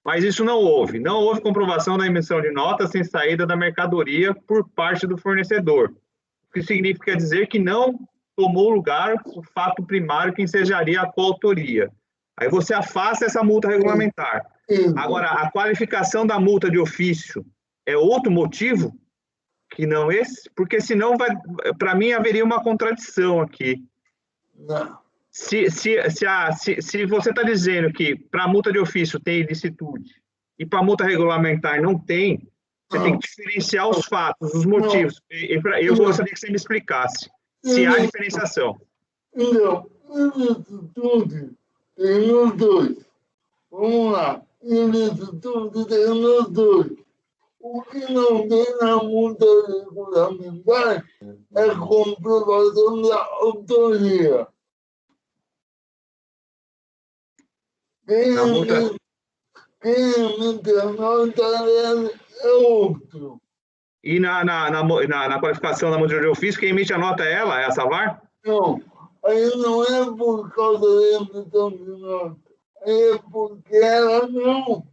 mas isso não houve comprovação da emissão de nota sem saída da mercadoria por parte do fornecedor, o que significa dizer que não tomou lugar o fato primário que ensejaria a coautoria. Aí você afasta essa multa regulamentar. Agora, a qualificação da multa de ofício é outro motivo que não esse? Porque senão, para mim, haveria uma contradição aqui. Não. Se você está dizendo que para a multa de ofício tem ilicitude e para a multa regulamentar não tem, você tem que diferenciar os fatos, os motivos. Eu gostaria que você me explicasse se há diferenciação. Não, ilicitude tem nos dois. Vamos lá. Ilicitude tem nos dois. O que não tem na multa regulamentar é comprovação da autoria. Quem emite a nota é outro. E na qualificação da multa de ofício, quem emite a nota é ela? É a Savar? Não, aí não é por causa da emissão de nota. É porque ela não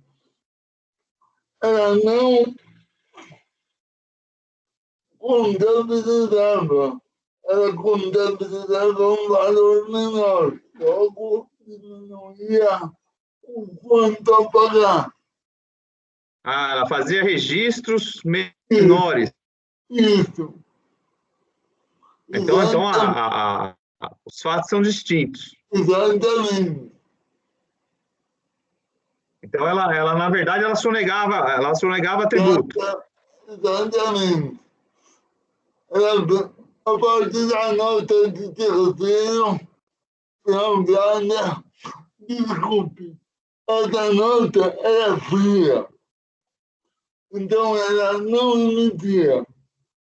contabilizava. Ela contabilizava um valor menor. Logo, diminuía o quanto a pagar. Ela fazia registros menores. Isso. Então os fatos são distintos. Exatamente. Então, ela na verdade, ela sonegava tributo. Exatamente. A partir da nota de terceiro, desculpe, essa nota era fria. Então, ela não emitia.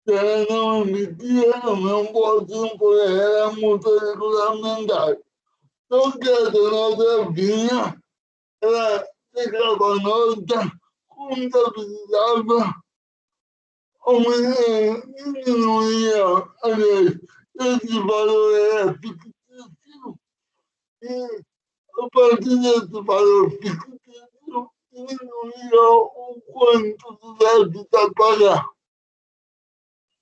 Se ela não emitia, eu não posso impor ela a multa regulamentar. Só que essa nota vinha, ela pegava a nota, contabilizava, diminuía, aliás, esse valor era fictício, e a partir desse valor fictício, diminuía o quanto deve estar pagar.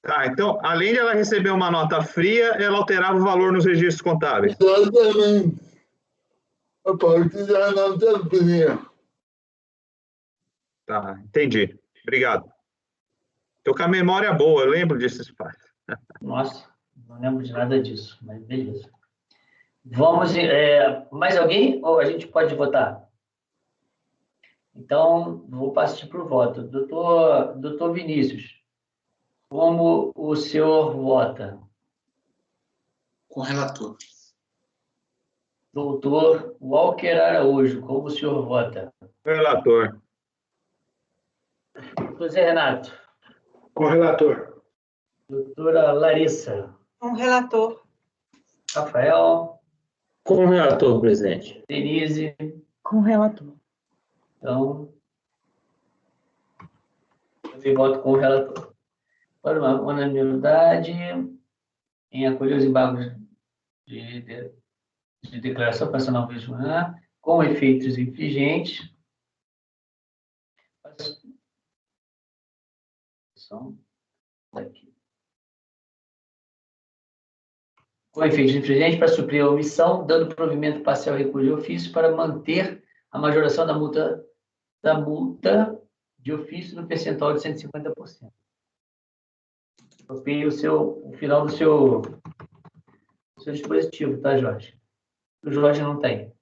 Tá, então, além de ela receber uma nota fria, ela alterava o valor nos registros contábeis. Exatamente. A partir da nota fria. Tá, entendi. Obrigado. Estou com a memória boa, eu lembro desses fatos. Nossa. Não lembro de nada disso, mas beleza. Vamos... mais alguém? Ou a gente pode votar? Então, vou partir para o voto. Doutor Vinícius, como o senhor vota? Com o relator. Doutor Walker Araújo, como o senhor vota? Relator. Doutor Zé Renato. Com o relator. Doutora Larissa. Com o relator. Rafael. Com o relator, presidente. Denise. Com o relator. Então, eu voto com o relator. Para uma unanimidade, em acolher os embargos de declaração nacional regional com efeitos infringentes. Com efeitos infringentes para suprir a omissão, dando provimento parcial recurso de ofício para manter a majoração da multa de ofício no percentual de 150%. Copie o final do seu dispositivo, tá, Jorge? O Jorge não tem.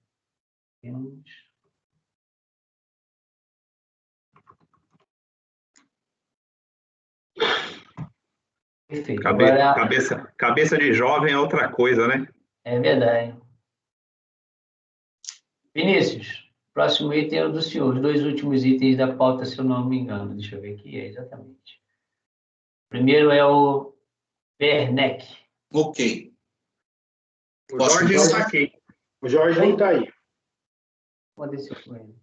Perfeito. Cabeça de jovem é outra coisa, né? É verdade. Vinícius, próximo item é o do senhor. Os dois últimos itens da pauta, se eu não me engano. Deixa eu ver aqui, exatamente. Primeiro é o Werneck. Ok. O Jorge não está aqui. O Jorge não está aí. Vou descer com ele.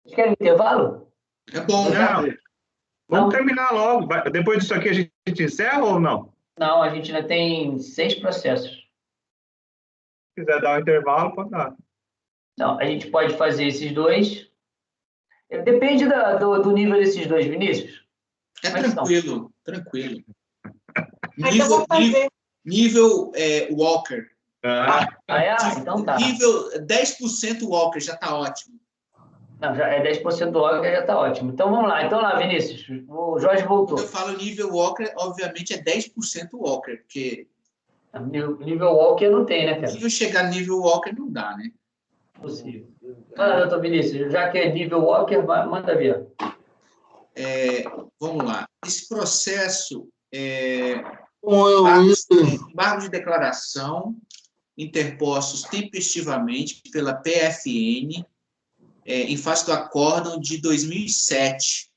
Vocês querem intervalo? É bom, né? Vamos terminar logo. Depois disso aqui a gente encerra ou não? Não, a gente ainda tem 6 processos. Se quiser dar um intervalo, pode dar. Não, a gente pode fazer esses dois. Depende do nível desses dois, Vinícius. É tranquilo, tranquilo. Então vamos fazer. Nível Walker. Então tá. Nível 10% Walker, já está ótimo. Não, já é 10% do Walker, já está ótimo. Então vamos lá. Então lá, Vinícius. O Jorge voltou. Eu falo nível Walker, obviamente é 10% Walker, porque... Nível Walker não tem, né, cara? Se eu chegar no nível Walker, não dá, né? Possível. Fala, doutor Vinícius, já que é nível Walker, manda ver. Vamos lá. Esse processo embargo de declaração interpostos tempestivamente pela PFN em face do acórdão de 2007,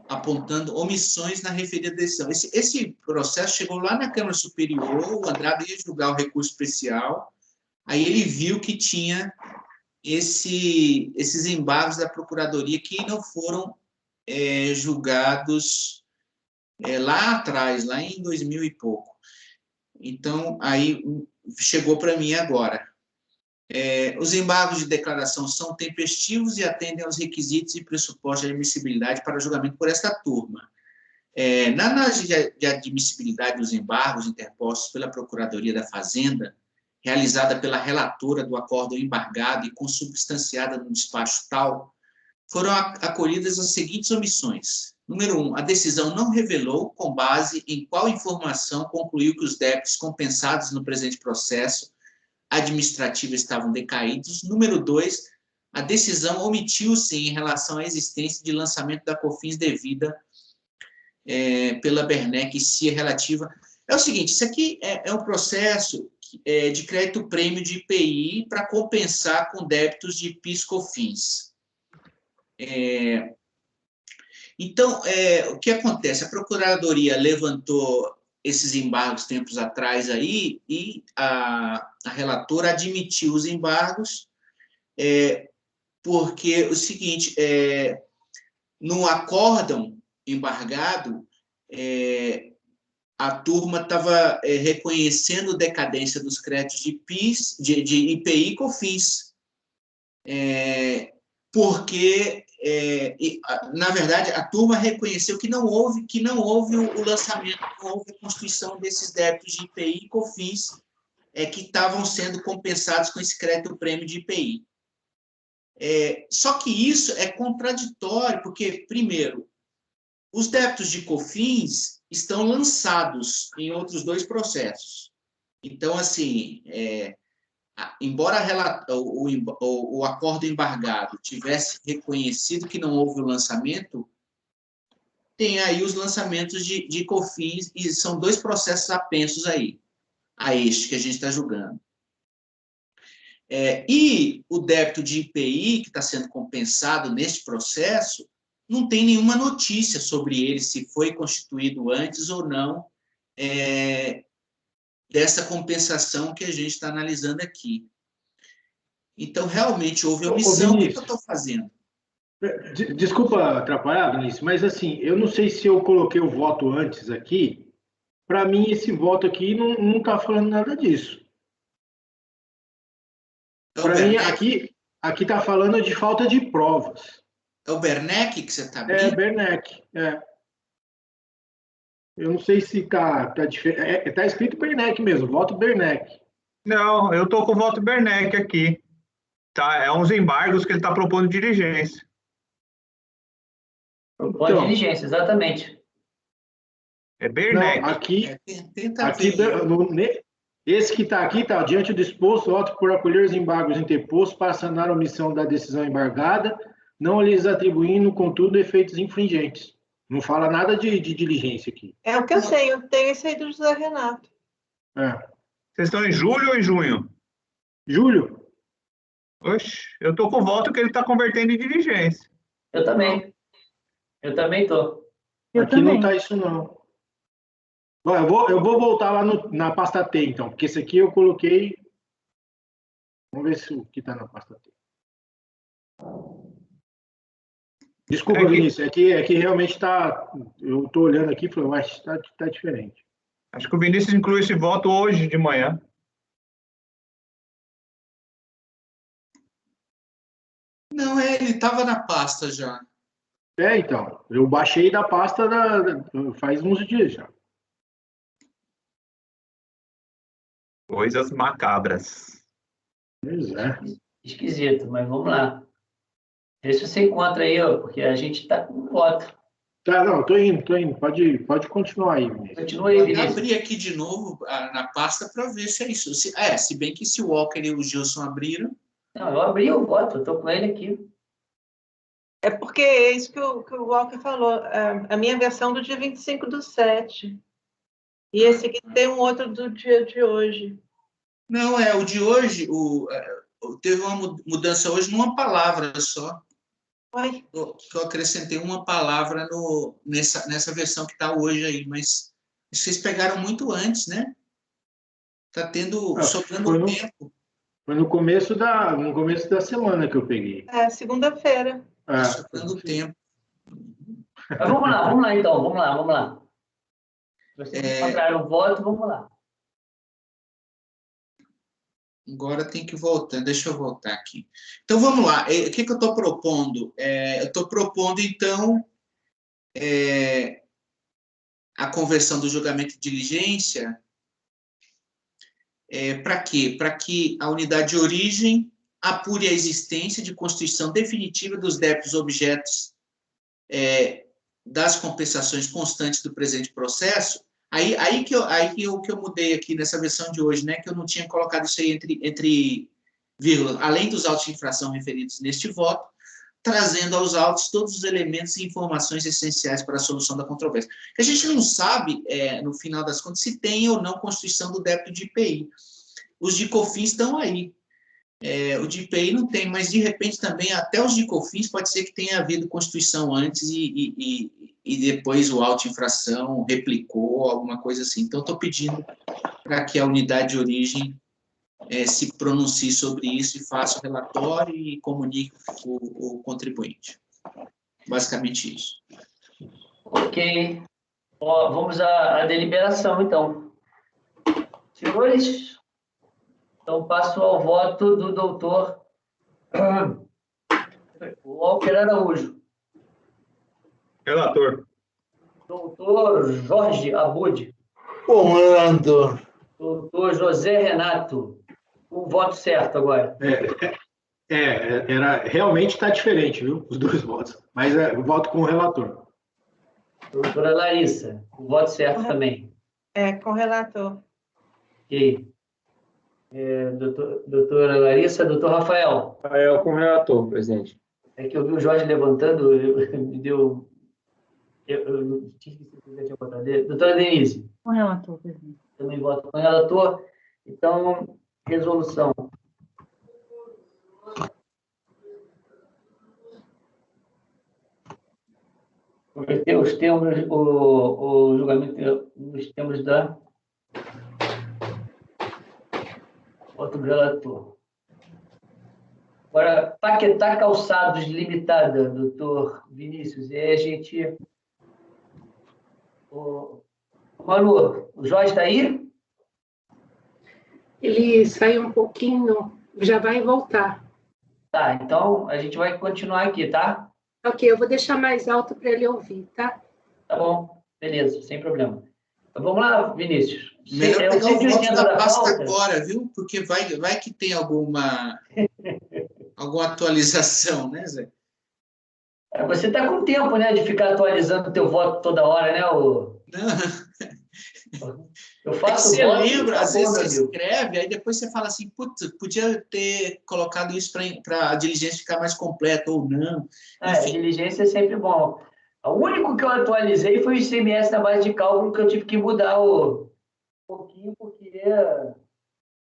apontando omissões na referida decisão. Esse processo chegou lá na Câmara Superior, o Andrade ia julgar o recurso especial, aí ele viu que tinha esses embargos da Procuradoria que não foram julgados lá atrás, lá em 2000 e pouco. Então, aí chegou para mim agora. Os embargos de declaração são tempestivos e atendem aos requisitos e pressupostos de admissibilidade para julgamento por esta turma. Na análise de admissibilidade dos embargos interpostos pela Procuradoria da Fazenda, realizada pela relatora do acórdão embargado e consubstanciada no despacho tal, foram acolhidas as seguintes omissões. Número 1, a decisão não revelou com base em qual informação concluiu que os débitos compensados no presente processo administrativo estavam decaídos. Número 2, a decisão omitiu-se em relação à existência de lançamento da COFINS devida pela Werneck e CIA relativa. É o seguinte, isso aqui é um processo de crédito prêmio de IPI para compensar com débitos de PIS/COFINS. Então, o que acontece? A Procuradoria levantou esses embargos tempos atrás aí e a relatora admitiu os embargos porque o seguinte, no acórdão embargado, a turma estava reconhecendo decadência dos créditos de PIS, de IPI e COFINS, porque, na verdade, a turma reconheceu que não houve o lançamento, não houve a constituição desses débitos de IPI e COFINS que estavam sendo compensados com esse crédito prêmio de IPI. Só que isso é contraditório, porque, primeiro, os débitos de COFINS estão lançados em outros 2 processos. Então, assim, embora o acordo embargado tivesse reconhecido que não houve o lançamento, tem aí os lançamentos de COFINS, e são 2 processos apensos aí, a este que a gente está julgando. E o débito de IPI, que está sendo compensado neste processo, não tem nenhuma notícia sobre ele, se foi constituído antes ou não, dessa compensação que a gente está analisando aqui. Então, realmente, houve omissão. O que eu estou fazendo? Desculpa atrapalhar, Vinícius, mas assim, eu não sei se eu coloquei o voto antes aqui. Para mim, esse voto aqui não está falando nada disso. Para mim, aqui está falando de falta de provas. É o Bernec que você está vendo? É, Bernec, Eu não sei se está diferente. Está escrito Bernec mesmo, voto Bernec. Não, eu estou com o voto Bernec aqui. Tá, é uns embargos que ele está propondo diligência. Propõe diligência, exatamente. É Bernec. Não, aqui esse que está aqui, está diante do exposto, opto por acolher os embargos interpostos para sanar a omissão da decisão embargada, não lhes atribuindo, contudo, efeitos infringentes. Não fala nada de diligência aqui. É o que eu sei, eu tenho esse aí do José Renato. Vocês estão em julho ou em junho? Julho. Oxe, eu estou com o voto que ele está convertendo em diligência. Eu também. Eu também estou. Aqui não está isso, não. Bom, eu vou voltar lá na pasta T, então, porque esse aqui eu coloquei... Vamos ver se o que está na pasta T. Desculpa, Vinícius, é que realmente está... Eu estou olhando aqui e falei, mas está diferente. Acho que o Vinícius incluiu esse voto hoje de manhã. Não, ele estava na pasta já. Então, eu baixei da pasta faz uns dias já. Coisas macabras. Pois é. Esquisito, mas vamos lá. Vê se você encontra aí, porque a gente está com voto. Tá, não, tô indo. Pode continuar aí, Vinícius. Continua aí, Vinícius. Eu abri aqui de novo na pasta para ver se é isso. Se bem que se o Walker e o Gilson abriram... Não, eu abri o voto, eu estou com ele aqui. É porque é isso que o Walker falou. A minha versão do dia 25/7. E esse aqui tem um outro do dia de hoje. Não, o de hoje, teve uma mudança hoje numa palavra só. Oi? Eu acrescentei uma palavra nessa versão que está hoje aí, mas vocês pegaram muito antes, né? Está sobrando tempo. Foi no começo da semana que eu peguei. Segunda-feira. Está sobrando tempo. Mas vamos lá então, vamos lá. Vocês encontraram o voto, vamos lá. Agora tem que voltar, deixa eu voltar aqui. Então, vamos lá. O que eu estou propondo? Eu estou propondo, então, a conversão do julgamento de diligência. Para quê? Para que a unidade de origem apure a existência de constituição definitiva dos débitos objetos das compensações constantes do presente processo. Aí que eu mudei aqui nessa versão de hoje, né, que eu não tinha colocado isso aí entre vírgula, além dos autos de infração referidos neste voto, trazendo aos autos todos os elementos e informações essenciais para a solução da controvérsia. A gente não sabe, no final das contas, se tem ou não constituição do débito de IPI. Os de COFINS estão aí. O de IPI não tem, mas, de repente, também, até os de COFINS, pode ser que tenha havido constituição antes e depois o auto de infração replicou, alguma coisa assim. Então, estou pedindo para que a unidade de origem se pronuncie sobre isso e faça o relatório e comunique o contribuinte. Basicamente isso. Ok. Vamos à deliberação, então. Senhores, então passo ao voto do doutor Walker Araújo. Relator. Doutor Jorge Abud. Bom, relator. Doutor José Renato. O voto certo agora. Realmente está diferente, viu? Os dois votos. Mas eu voto com o relator. Doutora Larissa, o voto certo também. Com o relator. Ok. Doutora Larissa, doutor Rafael. Rafael com o relator, presidente. É que eu vi o Jorge levantando, me deu... Eu tinha esquecido que eu tinha votado. Doutora Denise. Com o relator, presidente. Também voto com o relator. Então, resolução. Converter os termos, o julgamento nos termos da... Voto do relator. Agora, Paquetá Calçados Limitada, doutor Vinícius, e aí a gente... Manu, o Jorge está aí? Ele saiu um pouquinho, já vai voltar. Tá, então a gente vai continuar aqui, tá? Ok, eu vou deixar mais alto para ele ouvir, tá? Tá bom, beleza, sem problema. Então vamos lá, Vinícius. Melhor pegar o voto 180 da da pasta pauta. agora, viu? Porque vai que tem alguma atualização, né, Zé? Você está com tempo, né, de ficar atualizando o teu voto toda hora, né? Não. Eu faço você voto, lembra, tá às bom, vezes meu você amigo. escreve, aí depois você fala assim, putz, podia ter colocado isso para a diligência ficar mais completa ou não. Enfim. Diligência é sempre bom. O único que eu atualizei foi o ICMS na base de cálculo, que eu tive que mudar um pouquinho, porque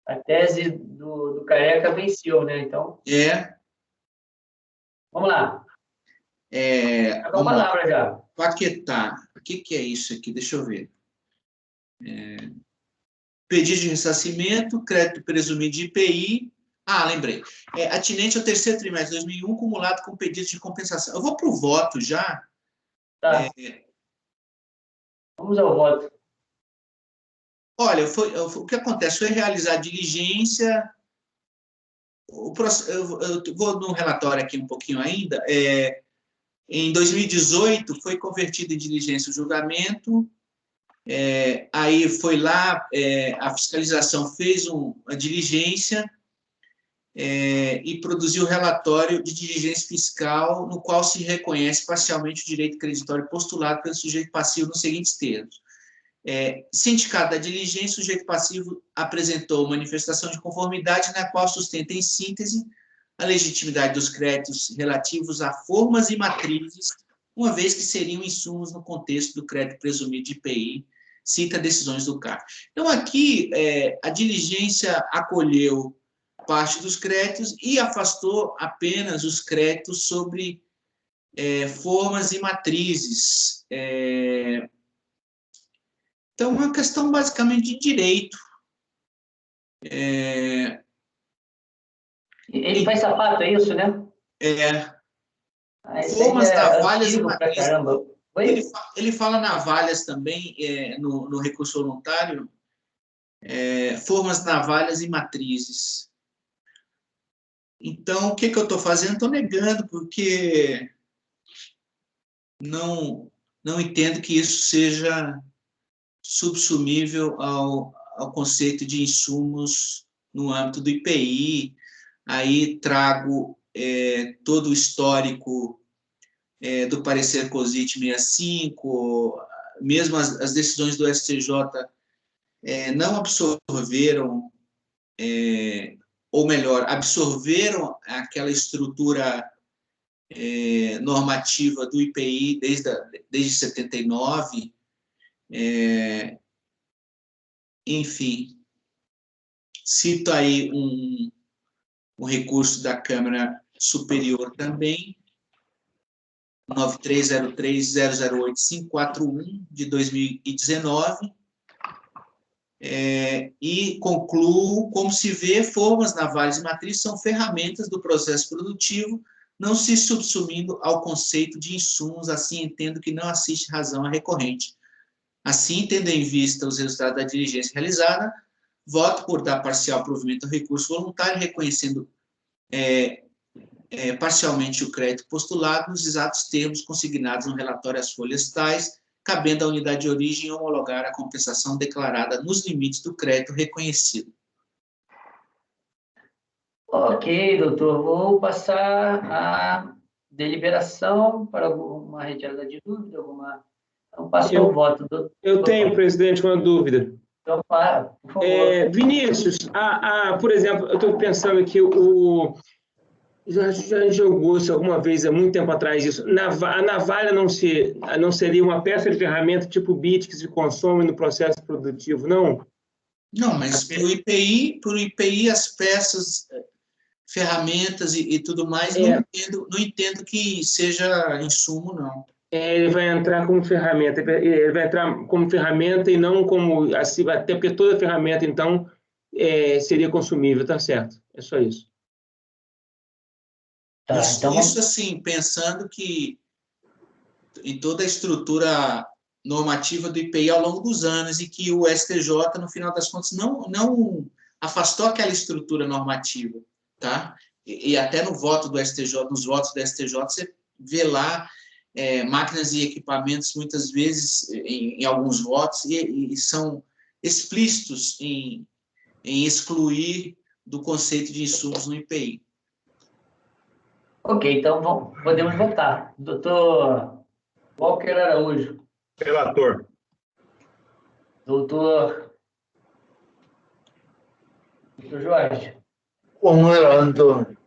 a tese do Careca venceu, né? Então, vamos lá. Tá com a palavra já. Paquetá. O que é isso aqui? Deixa eu ver. Pedido de ressarcimento, crédito presumido de IPI. Lembrei. Atinente ao terceiro trimestre de 2001, acumulado com pedido de compensação. Eu vou para o voto já. Tá. Vamos ao voto. Olha, o que acontece? Foi realizar a diligência. Eu vou no relatório aqui um pouquinho ainda. Em 2018, foi convertido em diligência o julgamento. Aí foi lá, a fiscalização fez uma diligência e produziu o relatório de diligência fiscal, no qual se reconhece parcialmente o direito creditório postulado pelo sujeito passivo nos seguintes termos. Sindicato da diligência, o sujeito passivo apresentou manifestação de conformidade na qual sustenta em síntese a legitimidade dos créditos relativos a formas e matrizes, uma vez que seriam insumos no contexto do crédito presumido de IPI, cita decisões do CAR. Então, aqui, a diligência acolheu parte dos créditos e afastou apenas os créditos sobre formas e matrizes. Então, é uma questão basicamente de direito. Ele faz sapato, é isso, né? Formas, navalhas e matrizes. Ele fala navalhas também no recurso voluntário. Formas, navalhas e matrizes. Então, o que eu estou fazendo? Estou negando, porque não entendo que isso seja subsumível ao conceito de insumos no âmbito do IPI. Aí trago todo o histórico do parecer COSIT 65, mesmo as decisões do STJ não absorveram, ou melhor, absorveram aquela estrutura normativa do IPI desde 79. Enfim, cito aí um recurso da Câmara Superior também, 9303008541 de 2019, e concluo, como se vê, formas, navalhas e matrizes são ferramentas do processo produtivo, não se subsumindo ao conceito de insumos, assim entendo que não assiste razão à recorrente. Assim, tendo em vista os resultados da diligência realizada, voto por dar parcial provimento ao recurso voluntário, reconhecendo parcialmente o crédito postulado nos exatos termos consignados no relatório às folhas tais, cabendo à unidade de origem homologar a compensação declarada nos limites do crédito reconhecido. Ok, doutor. Vou passar a deliberação para alguma retirada de dúvida, alguma Então, passou o voto. Eu tenho, presidente, uma dúvida. Então, por favor. Vinícius, por exemplo, eu estou pensando aqui, já jogou isso alguma vez, há muito tempo atrás, isso. A navalha não seria uma peça de ferramenta tipo bit que se consome no processo produtivo, não? Não, mas para o IPI, as peças, ferramentas e tudo mais, não entendo que seja insumo, não. Ele vai entrar como ferramenta, e não como, assim, até porque toda ferramenta, então, seria consumível, tá certo? É só isso. Tá, Isso assim, pensando que em toda a estrutura normativa do IPI ao longo dos anos e que o STJ, no final das contas, não afastou aquela estrutura normativa, tá? E até no voto do STJ, nos votos do STJ, você vê lá máquinas e equipamentos, muitas vezes, em alguns votos, e são explícitos em excluir do conceito de insumos no IPI. Ok, então podemos votar. Doutor Walker Araújo. Relator. Doutor Jorge. Com relator.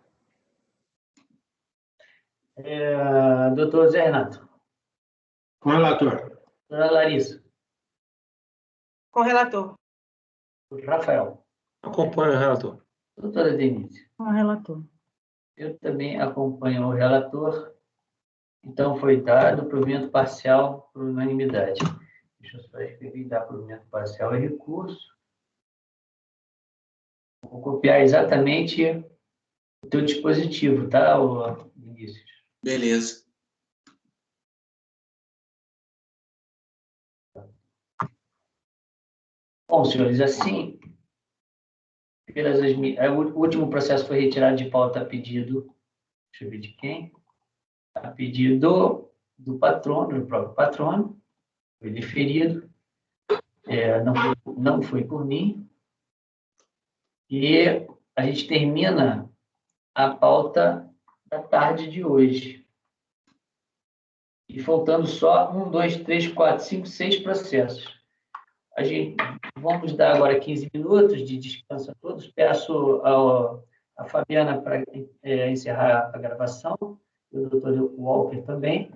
Doutor Zé Renato. Com o relator. Doutora Larissa. Com o relator. Rafael. Acompanho o relator. Doutora Denise. Com o relator. Eu também acompanho o relator. Então, foi dado provimento parcial por unanimidade. Deixa eu só escrever, dar provimento parcial e recurso. Vou copiar exatamente o teu dispositivo, tá, Vinícius? Beleza. Bom, senhores, assim, o último processo foi retirado de pauta a pedido, deixa eu ver de quem? A pedido do patrono, do próprio patrono, foi deferido, não foi por mim, e a gente termina a pauta da tarde de hoje. E faltando só 1, 2, 3, 4, 5, 6 processos. Vamos dar agora 15 minutos de descanso a todos. Peço a Fabiana para encerrar a gravação, e o doutor Walker também.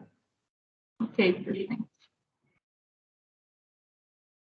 Ok, presidente.